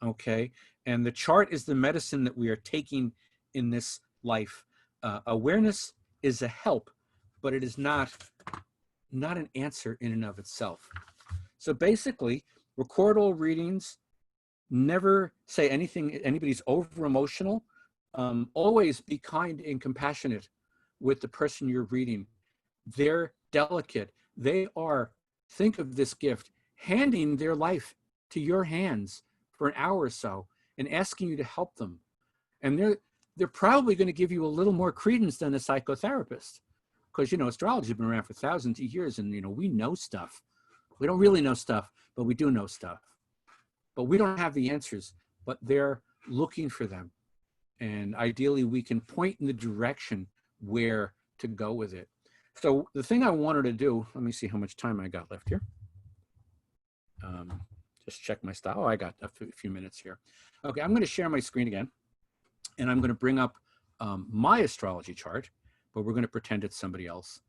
okay? And the chart is the medicine that we are taking in this life. Awareness is a help, but it is not an answer in and of itself. So basically, record all readings, never say anything, anybody's over emotional. Always be kind and compassionate with the person you're reading. They're delicate. They are, think of this gift, handing their life to your hands for an hour or so and asking you to help them. And they're probably going to give you a little more credence than a psychotherapist, because, you know, astrology has been around for thousands of years, and, you know, we know stuff. We don't really know stuff, but we do know stuff. But we don't have the answers, but they're looking for them. And ideally, we can point in the direction where to go with it. So the thing I wanted to do, let me see how much time I got left here. Just check my style. Oh, I got a few minutes here. Okay, I'm going to share my screen again, and I'm going to bring up my astrology chart, but we're going to pretend it's somebody else.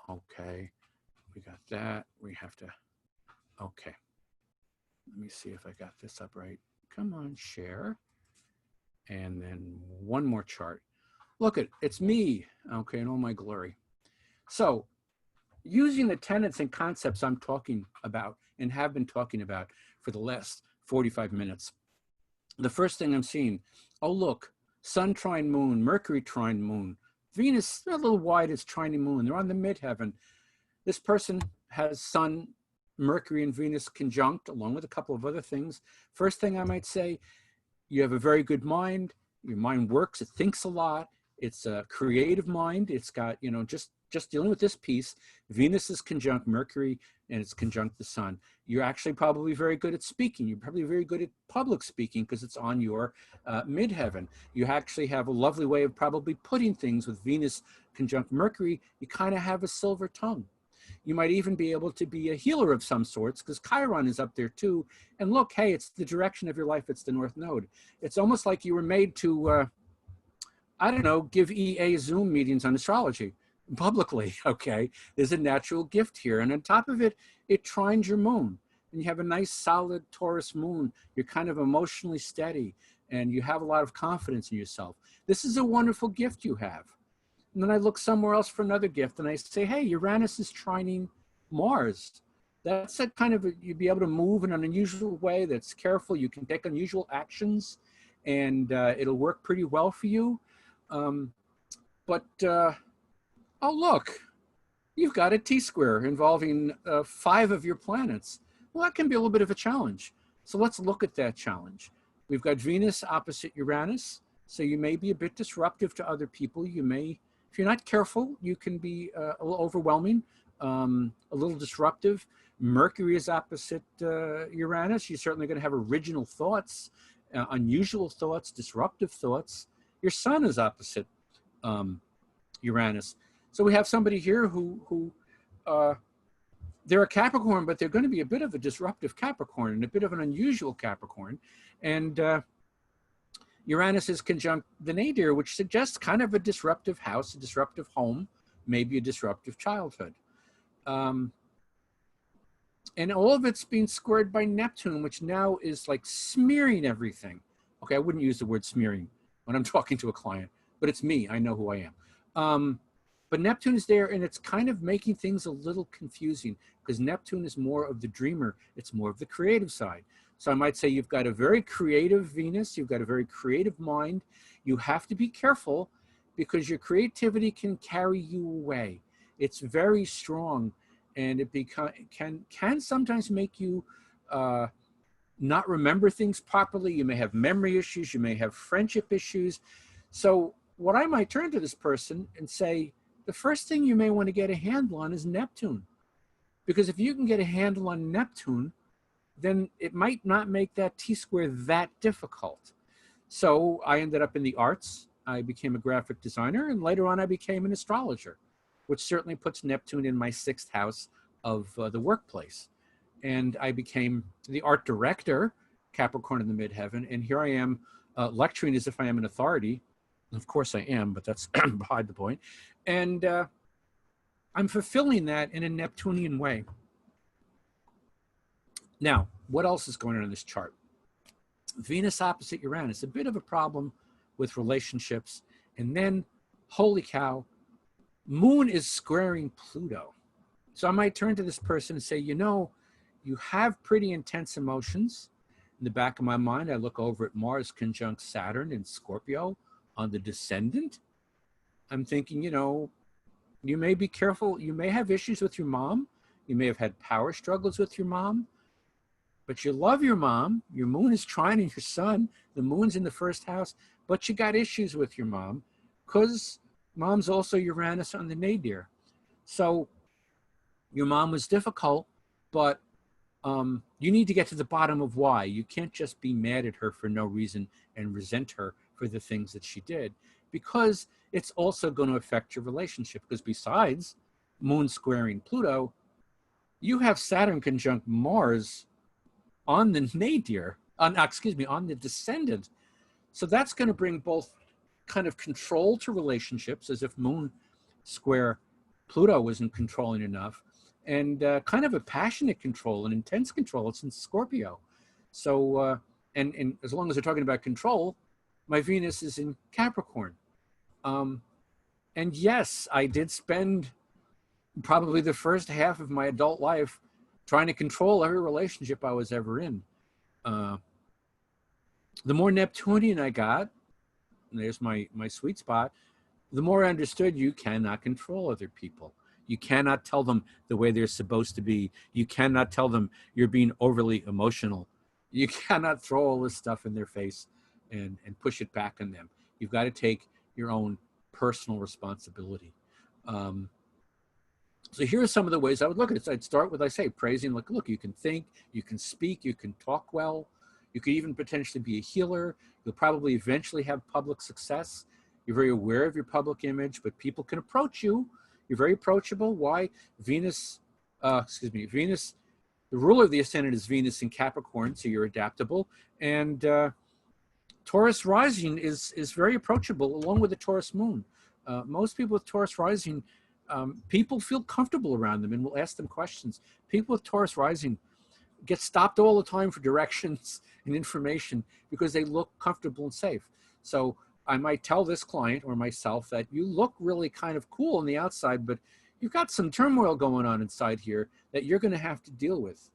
Okay, we got that. We have to, okay. Let me see if I got this up right. Come on, share. And then one more chart. Look, it's me, okay, in all my glory. So using the tenets and concepts I'm talking about and have been talking about for the last 45 minutes, the first thing I'm seeing, oh, look, Sun trine Moon, Mercury trine Moon, Venus, a little wide, it's trining Moon. They're on the midheaven. This person has Sun, Mercury, and Venus conjunct, along with a couple of other things. First thing I might say, you have a very good mind. Your mind works. It thinks a lot. It's a creative mind. It's got, you know, just dealing with this piece. Venus is conjunct Mercury, and it's conjunct the Sun. You're actually probably very good at speaking. You're probably very good at public speaking because it's on your midheaven. You actually have a lovely way of probably putting things with Venus conjunct Mercury. You kind of have a silver tongue. You might even be able to be a healer of some sorts because Chiron is up there too. And look, hey, it's the direction of your life. It's the North Node. It's almost like you were made to, I don't know, give EA Zoom meetings on astrology publicly, okay? There's a natural gift here. And on top of it, it trines your moon. And you have a nice solid Taurus moon. You're kind of emotionally steady and you have a lot of confidence in yourself. This is a wonderful gift you have. And then I look somewhere else for another gift and I say, hey, Uranus is trining Mars. That's a kind of, you'd be able to move in an unusual way that's careful. You can take unusual actions and it'll work pretty well for you. Oh, look, you've got a T-square involving 5 of your planets. Well, that can be a little bit of a challenge. So let's look at that challenge. We've got Venus opposite Uranus. So you may be a bit disruptive to other people. You may, if you're not careful, you can be a little overwhelming, a little disruptive. Mercury is opposite Uranus. You're certainly going to have original thoughts, unusual thoughts, disruptive thoughts. Your Sun is opposite Uranus. So we have somebody here who they're a Capricorn, but they're going to be a bit of a disruptive Capricorn and a bit of an unusual Capricorn. And Uranus is conjunct the nadir, which suggests kind of a disruptive house, a disruptive home, maybe a disruptive childhood. And all of it's being squared by Neptune, which now is like smearing everything. Okay, I wouldn't use the word smearing when I'm talking to a client, but it's me. I know who I am. But Neptune is there, and it's kind of making things a little confusing because Neptune is more of the dreamer. It's more of the creative side. So I might say you've got a very creative Venus. You've got a very creative mind. You have to be careful because your creativity can carry you away. It's very strong, and it can sometimes make you not remember things properly. You may have memory issues. You may have friendship issues. So what I might turn to this person and say, the first thing you may want to get a handle on is Neptune. Because if you can get a handle on Neptune, then it might not make that T-square that difficult. So I ended up in the arts. I became a graphic designer, and later on I became an astrologer. which certainly puts Neptune in my 6th house of the workplace. And I became the art director, Capricorn in the midheaven, and here I am lecturing as if I am an authority. Of course I am, but that's beside the point. And I'm fulfilling that in a Neptunian way. Now, what else is going on in this chart? Venus opposite Uranus, a bit of a problem with relationships. And then, holy cow, Moon is squaring Pluto. So I might turn to this person and say, you know, you have pretty intense emotions. In the back of my mind, I look over at Mars conjunct Saturn in Scorpio on the descendant. I'm thinking, you know, you may be careful. You may have issues with your mom. You may have had power struggles with your mom. But you love your mom. Your moon is trining your son. The moon's in the 1st house. But you got issues with your mom because mom's also Uranus on the nadir. So your mom was difficult, but you need to get to the bottom of why. You can't just be mad at her for no reason and resent her for the things that she did, because it's also going to affect your relationship. Because besides Moon squaring Pluto, you have Saturn conjunct Mars on the nadir, on the descendant. So that's going to bring both kind of control to relationships, as if Moon square Pluto wasn't controlling enough, and kind of a passionate control and intense control. It's in Scorpio. So, and as long as we're talking about control, my Venus is in Capricorn. And yes, I did spend probably the first half of my adult life trying to control every relationship I was ever in. The more Neptunian I got, and there's my sweet spot, the more I understood you cannot control other people. You cannot tell them the way they're supposed to be. You cannot tell them you're being overly emotional. You cannot throw all this stuff in their face and push it back on them. You've got to take your own personal responsibility. So here are some of the ways I would look at it. So I'd start with, I say, praising, like, look, you can think, you can speak, you can talk well. You could even potentially be a healer. You'll probably eventually have public success. You're very aware of your public image, but people can approach you. You're very approachable. Why? Venus, Venus, the ruler of the ascendant is Venus in Capricorn, so you're adaptable. And Taurus rising is very approachable, along with the Taurus moon. Most people with Taurus rising, people feel comfortable around them and will ask them questions. People with Taurus rising get stopped all the time for directions and information because they look comfortable and safe. So I might tell this client or myself that you look really kind of cool on the outside, but you've got some turmoil going on inside here that you're going to have to deal with.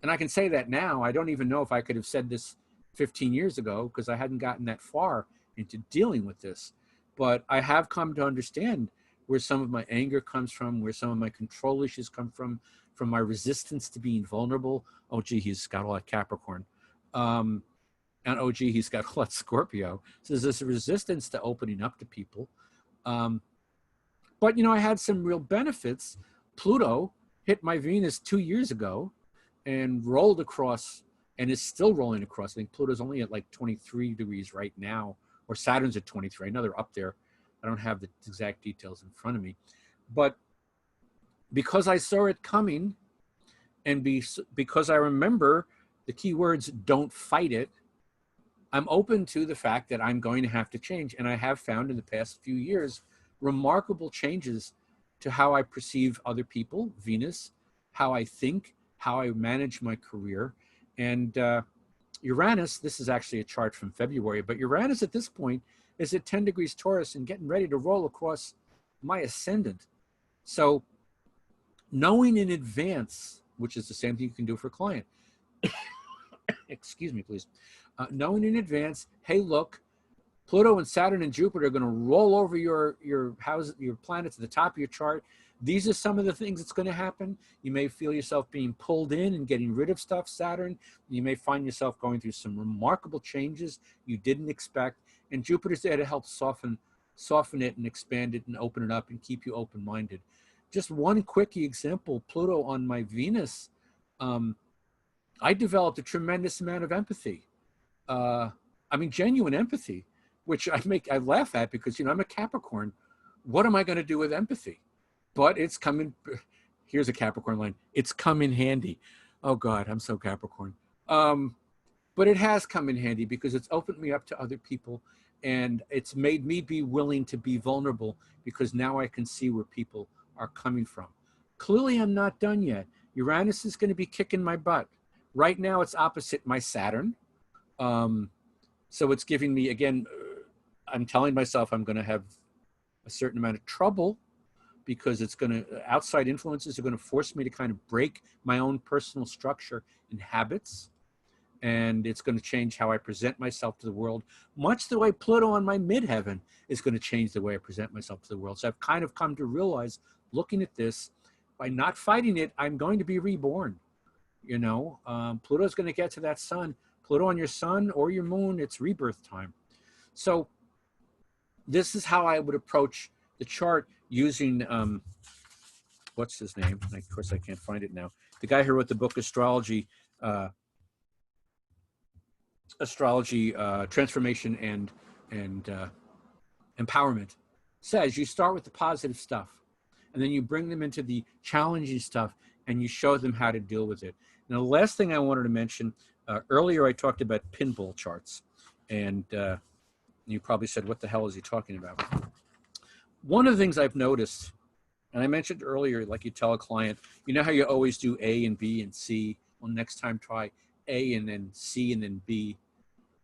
And I can say that now. I don't even know if I could have said this 15 years ago because I hadn't gotten that far into dealing with this. But I have come to understand where some of my anger comes from, where some of my control issues come from my resistance to being vulnerable. Oh, gee, he's got all that Capricorn. And oh, gee, he's got all that Scorpio. So there's this resistance to opening up to people. But, you know, I had some real benefits. Pluto hit my Venus 2 years ago and rolled across and is still rolling across. I think Pluto's only at like 23 degrees right now, or Saturn's at 23. I know they're up there. I don't have the exact details in front of me. But because I saw it coming and because I remember the key words, don't fight it, I'm open to the fact that I'm going to have to change. And I have found in the past few years, remarkable changes to how I perceive other people, Venus, how I think, how I manage my career. And Uranus, this is actually a chart from February, but Uranus at this point is at 10 degrees Taurus and getting ready to roll across my ascendant. So knowing in advance, which is the same thing you can do for a client, excuse me, please. Knowing in advance, hey, look, Pluto and Saturn and Jupiter are going to roll over your planets at the top of your chart. These are some of the things that's going to happen. You may feel yourself being pulled in and getting rid of stuff, Saturn. You may find yourself going through some remarkable changes you didn't expect. And Jupiter's there to help soften it and expand it and open it up and keep you open-minded. Just one quick example, Pluto on my Venus, I developed a tremendous amount of empathy. I mean, genuine empathy, which I laugh at because, you know, I'm a Capricorn. What am I going to do with empathy? but it's coming. Here's a Capricorn line. It's come in handy. Oh God, I'm so Capricorn. But it has come in handy because it's opened me up to other people, and it's made me be willing to be vulnerable because now I can see where people are coming from. Clearly, I'm not done yet. Uranus is going to be kicking my butt. Right now, it's opposite my Saturn. So it's giving me, again, I'm telling myself I'm going to have a certain amount of trouble because it's going to, outside influences are going to force me to kind of break my own personal structure and habits. And it's going to change how I present myself to the world, much the way Pluto on my midheaven is going to change the way I present myself to the world. So I've kind of come to realize, looking at this, by not fighting it, I'm going to be reborn. You know, Pluto's going to get to that sun. Pluto on your sun or your moon, it's rebirth time. So this is how I would approach the chart using, what's his name? Of course, I can't find it now. The guy who wrote the book Astrology, Transformation and Empowerment, says you start with the positive stuff, and then you bring them into the challenging stuff, and you show them how to deal with it. Now, the last thing I wanted to mention, earlier I talked about pinball charts, and you probably said, what the hell is he talking about? One of the things I've noticed, and I mentioned earlier, like you tell a client, you know how you always do A and B and C? Well, next time try A and then C and then B.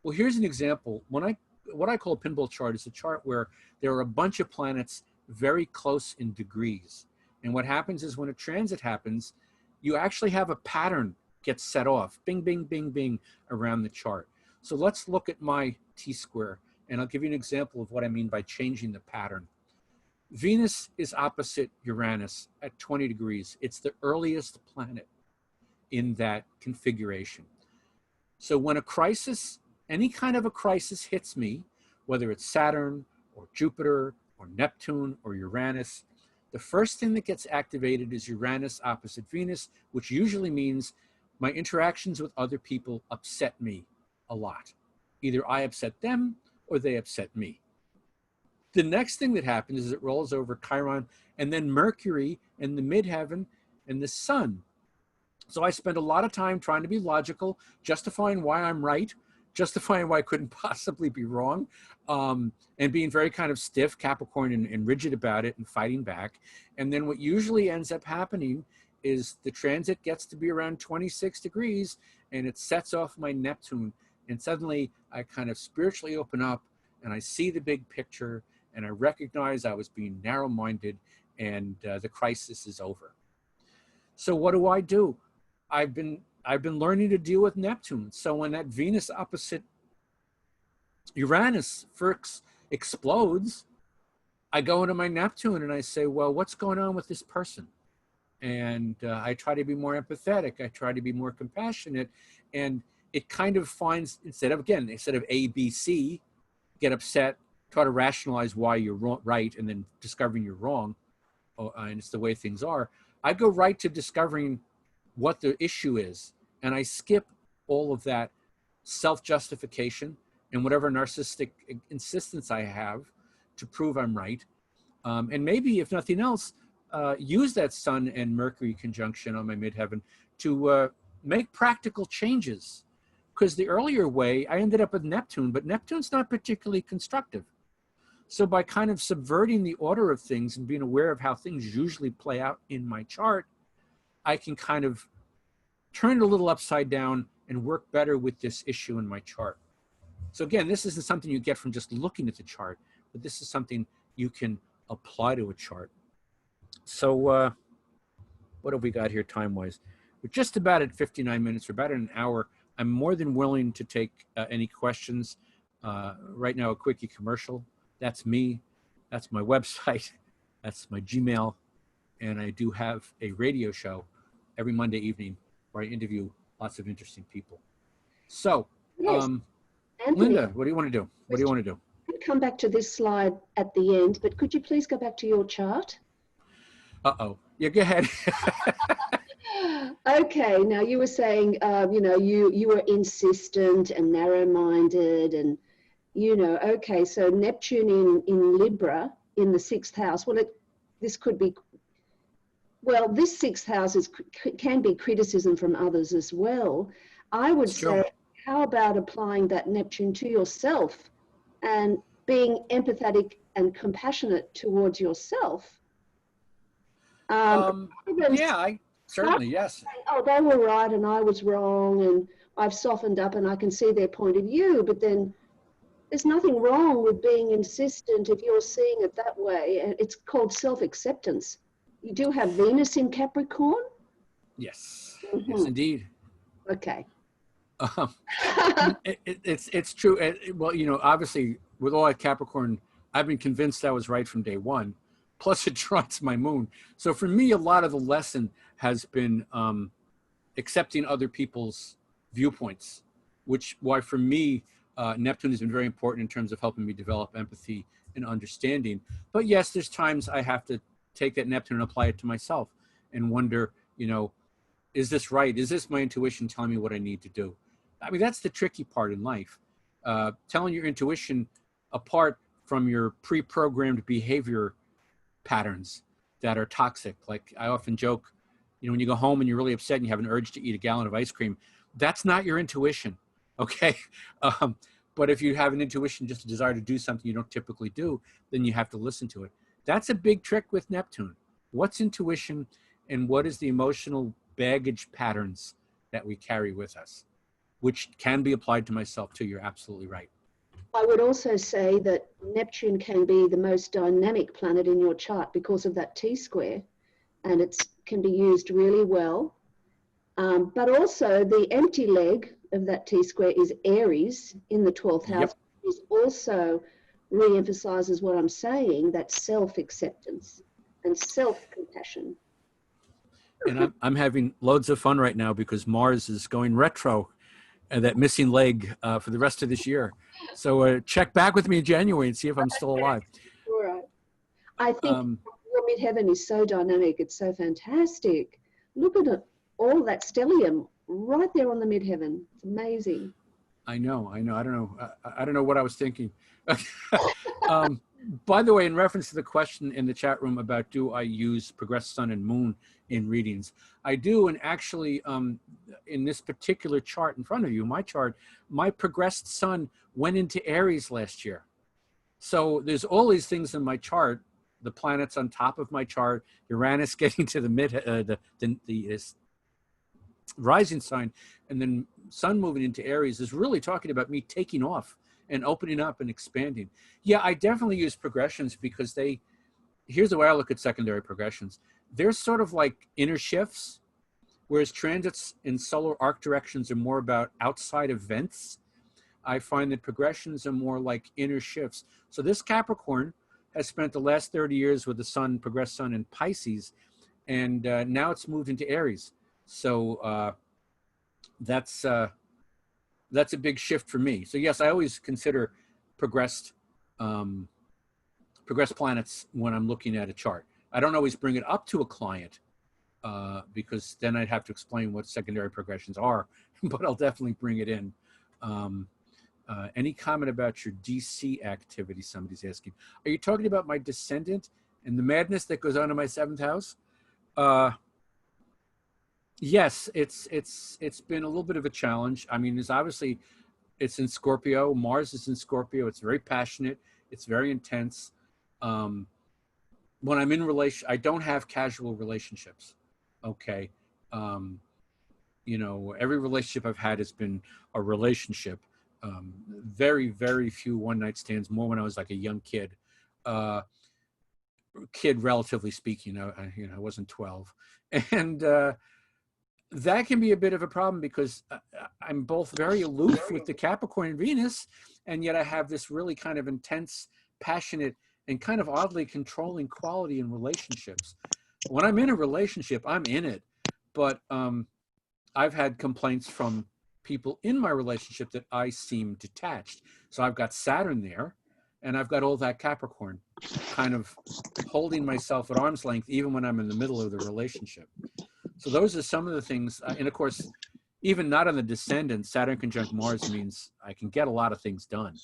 Well, here's an example. What I call a pinball chart is a chart where there are a bunch of planets very close in degrees. And what happens is when a transit happens, you actually have a pattern get set off, bing, bing, bing, bing, around the chart. So let's look at my T-square, and I'll give you an example of what I mean by changing the pattern. Venus is opposite Uranus at 20 degrees. It's the earliest planet in that configuration. So when a crisis, any kind of a crisis hits me, whether it's Saturn or Jupiter or Neptune or Uranus, the first thing that gets activated is Uranus opposite Venus, which usually means my interactions with other people upset me a lot. Either I upset them or they upset me. The next thing that happens is it rolls over Chiron and then Mercury and the midheaven and the sun. So I spend a lot of time trying to be logical, justifying why I'm right, justifying why I couldn't possibly be wrong, and being very kind of stiff, Capricorn, and rigid about it and fighting back. And then what usually ends up happening is the transit gets to be around 26 degrees and it sets off my Neptune. And suddenly I kind of spiritually open up and I see the big picture and I recognize I was being narrow-minded and the crisis is over. So what do? I've been learning to deal with Neptune. So when that Venus opposite Uranus first explodes, I go into my Neptune and I say, well, what's going on with this person? And I try to be more empathetic. I try to be more compassionate. And it kind of finds, instead of A, B, C, get upset, try to rationalize why you're wrong, right, and then discovering you're wrong, and it's the way things are, I go right to discovering what the issue is. And I skip all of that self-justification and whatever narcissistic insistence I have to prove I'm right. And maybe, if nothing else, use that Sun and Mercury conjunction on my midheaven to make practical changes. Because the earlier way, I ended up with Neptune, but Neptune's not particularly constructive. So by kind of subverting the order of things and being aware of how things usually play out in my chart, I can kind of turn it a little upside down and work better with this issue in my chart. So again, this isn't something you get from just looking at the chart, but this is something you can apply to a chart. So what have we got here time-wise? We're just about at 59 minutes, or about an hour. I'm more than willing to take any questions. Right now, a quickie commercial. That's me. That's my website. That's my Gmail. And I do have a radio show every Monday evening where I interview lots of interesting people. So, yes. Anthony, Linda, what do you want to do? What do you want to do? We'll come back to this slide at the end, but could you please go back to your chart? Uh-oh. Yeah, go ahead. Okay, now you were saying, you were insistent and narrow-minded and, okay, so Neptune in Libra in the 6th house, well, this could be Well, this sixth house can be criticism from others as well. I would It's true. say, how about applying that Neptune to yourself and being empathetic and compassionate towards yourself? Um, rather than Yeah, I saying, certainly, yes. oh, they were right and I was wrong and I've softened up and I can see their point of view, but then there's nothing wrong with being insistent if you're seeing it that way. And it's called self-acceptance. You do have Venus in Capricorn. Yes. Yes, Mhm. indeed. Okay. Um, it's true. Well, you know, obviously with all that Capricorn, I've been convinced I was right from day one. Plus it trines my moon. So for me, a lot of the lesson has been accepting other people's viewpoints, which why for me, Neptune has been very important in terms of helping me develop empathy and understanding. But yes, there's times I have to take that Neptune and apply it to myself and wonder, you know, is this right? Is this my intuition telling me what I need to do? I mean, that's the tricky part in life. Telling your intuition apart from your pre-programmed behavior patterns that are toxic. Like I often joke, you know, when you go home and you're really upset and you have an urge to eat a gallon of ice cream, that's not your intuition, okay? But if you have an intuition, just a desire to do something you don't typically do, then you have to listen to it. That's a big trick with Neptune. What's intuition and what is the emotional baggage patterns that we carry with us, which can be applied to myself too. You're absolutely right. I would also say that Neptune can be the most dynamic planet in your chart because of that T square, and it can be used really well. But also the empty leg of that T square is Aries in the 12th house, Yep. is also re-emphasizes what I'm saying, that self-acceptance and self-compassion. And I'm having loads of fun right now because Mars is going retro and that missing leg for the rest of this year. So check back with me in January and see if I'm still alive. All right. I think Um, your midheaven is so dynamic. It's so fantastic. Look at it, all that stellium right there on the midheaven. It's amazing. I know. I don't know. I don't know what I was thinking. um, by the way, in reference to the question in the chat room about do I use progressed sun and moon in readings, I do. And actually, in this particular chart in front of you, my chart, my progressed sun went into Aries last year. So there's all these things in my chart, the planets on top of my chart, Uranus getting to the rising sign, and then sun moving into Aries is really talking about me taking off and opening up and expanding. Yeah, I definitely use progressions because here's the way I look at secondary progressions. They're sort of like inner shifts, whereas transits in solar arc directions are more about outside events. I find that progressions are more like inner shifts. So this Capricorn has spent the last 30 years with the sun, progressed sun in Pisces, and now it's moved into Aries. So that's a big shift for me. So yes, I always consider progressed progressed planets when I'm looking at a chart. I don't always bring it up to a client because then I'd have to explain what secondary progressions are, but I'll definitely bring it in. Any comment about your DC activity, somebody's asking. Are you talking about my descendant and the madness that goes on in my 7th house? Yes, it's been a little bit of a challenge. I mean, it's in Scorpio. Mars is in Scorpio. It's very passionate. It's very intense. When I'm in I don't have casual relationships. Okay. You know, every relationship I've had has been a relationship. Very, very few one-night stands, more when I was like a young kid. Kid, relatively speaking, I wasn't 12. And that can be a bit of a problem because I'm both very aloof with the Capricorn and Venus, and yet I have this really kind of intense, passionate, and kind of oddly controlling quality in relationships. When I'm in a relationship, I'm in it, but I've had complaints from people in my relationship that I seem detached. So I've got Saturn there, and I've got all that Capricorn kind of holding myself at arm's length, even when I'm in the middle of the relationship. So those are some of the things. And of course, even not on the descendant, Saturn conjunct Mars means I can get a lot of things done.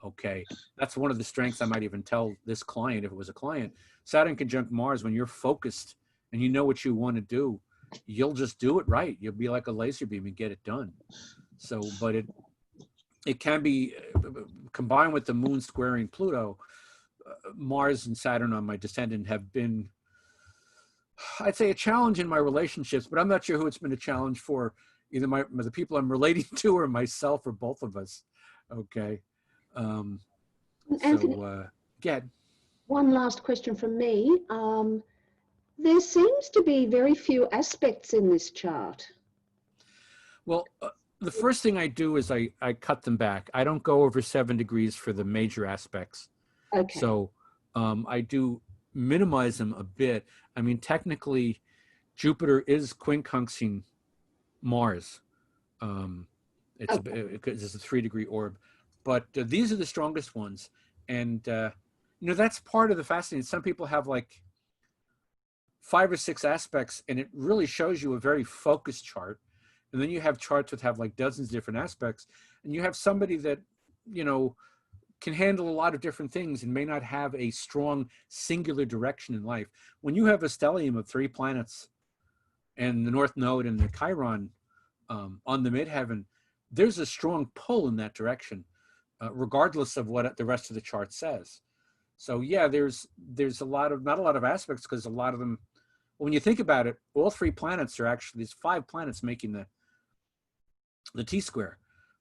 Okay. That's one of the strengths I might even tell this client if it was a client. Saturn conjunct Mars, when you're focused and you know what you want to do, you'll just do it right. You'll be like a laser beam and get it done. So, but it can be combined with the moon squaring Pluto. Mars and Saturn on my descendant have been, I'd say, a challenge in my relationships, but I'm not sure who it's been a challenge for, either the people I'm relating to or myself or both of us. Okay. Anthony, Get. one last question from me. There seems to be very few aspects in this chart. Well, the first thing I do is I cut them back. I don't go over 7 degrees for the major aspects. Okay. So I do minimize them a bit. I mean, technically, Jupiter is quincunxing Mars. It's a 3-degree orb, but these are the strongest ones. And, that's part of the fascinating. Some people have like 5 or 6 aspects, and it really shows you a very focused chart. And then you have charts that have like dozens of different aspects, and you have somebody that, can handle a lot of different things and may not have a strong singular direction in life. When you have a stellium of 3 planets and the North Node and the Chiron on the midheaven, there's a strong pull in that direction, regardless of what the rest of the chart says. So yeah, there's not a lot of aspects, because a lot of them, when you think about it, all 3 planets are actually, there's 5 planets making the T-square.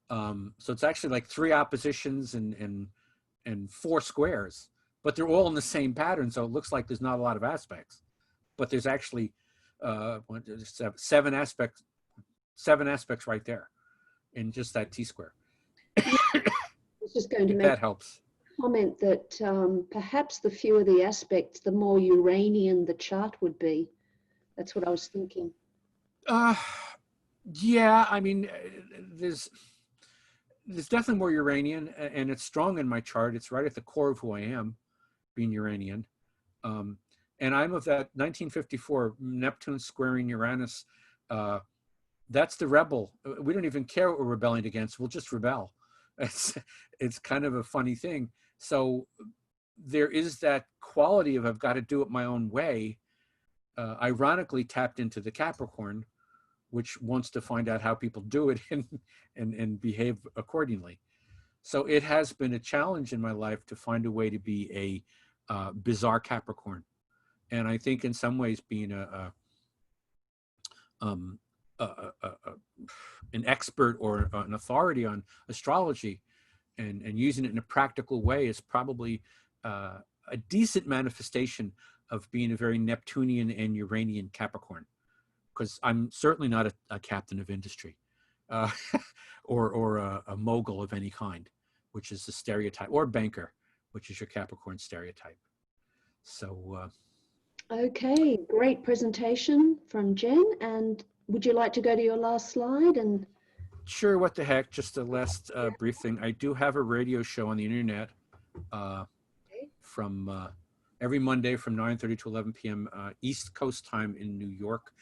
So it's actually like 3 oppositions and 4 squares, but they're all in the same pattern. So it looks like there's not a lot of aspects, but there's actually 7 aspects right there in just that T-square. I was just going to make that helps. a comment that perhaps the fewer the aspects, the more Uranian the chart would be. That's what I was thinking. Yeah, I mean, there's definitely more Uranian, and it's strong in my chart. It's right at the core of who I am, being Uranian. And I'm of that 1954 Neptune squaring Uranus. That's the rebel. We don't even care what we're rebelling against. We'll just rebel. It's kind of a funny thing. So there is that quality of I've got to do it my own way. Ironically tapped into the Capricorn, which wants to find out how people do it and behave accordingly. So it has been a challenge in my life to find a way to be a bizarre Capricorn. And I think in some ways being an expert or an authority on astrology and using it in a practical way is probably a decent manifestation of being a very Neptunian and Uranian Capricorn. Because I'm certainly not a captain of industry or a mogul of any kind, which is the stereotype, or banker, which is your Capricorn stereotype. So. Okay, great presentation from Jen. And would you like to go to your last slide? And sure, what the heck, just a last brief thing. I do have a radio show on the internet from every Monday from 9:30 to 11 p.m. East Coast time in New York.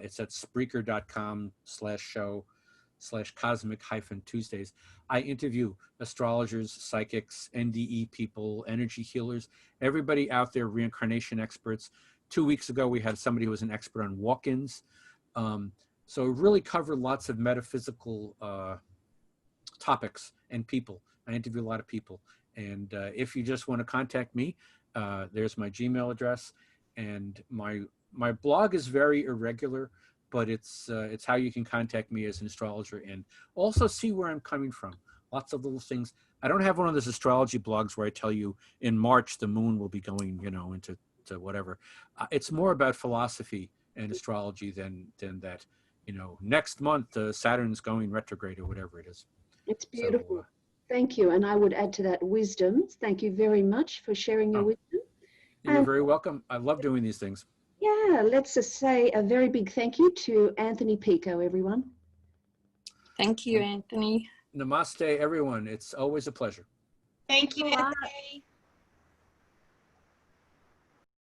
It's at Spreaker.com/show/cosmic-Tuesdays. I interview astrologers, psychics, NDE people, energy healers, everybody out there, reincarnation experts. 2 weeks ago, we had somebody who was an expert on walk-ins. So really cover lots of metaphysical topics and people. I interview a lot of people. And if you just want to contact me, there's my Gmail address, and my blog is very irregular, but it's how you can contact me as an astrologer and also see where I'm coming from. Lots of little things. I don't have one of those astrology blogs where I tell you in March the moon will be going, into whatever. It's more about philosophy and astrology than that. Next month Saturn's going retrograde or whatever it is. It's beautiful. So, thank you. And I would add to that wisdom. Thank you very much for sharing your wisdom. You're very welcome. I love doing these things. Yeah, let's just say a very big thank you to Anthony Picco, everyone. Thank you, Anthony. Namaste, everyone. It's always a pleasure. Thank you, Anthony.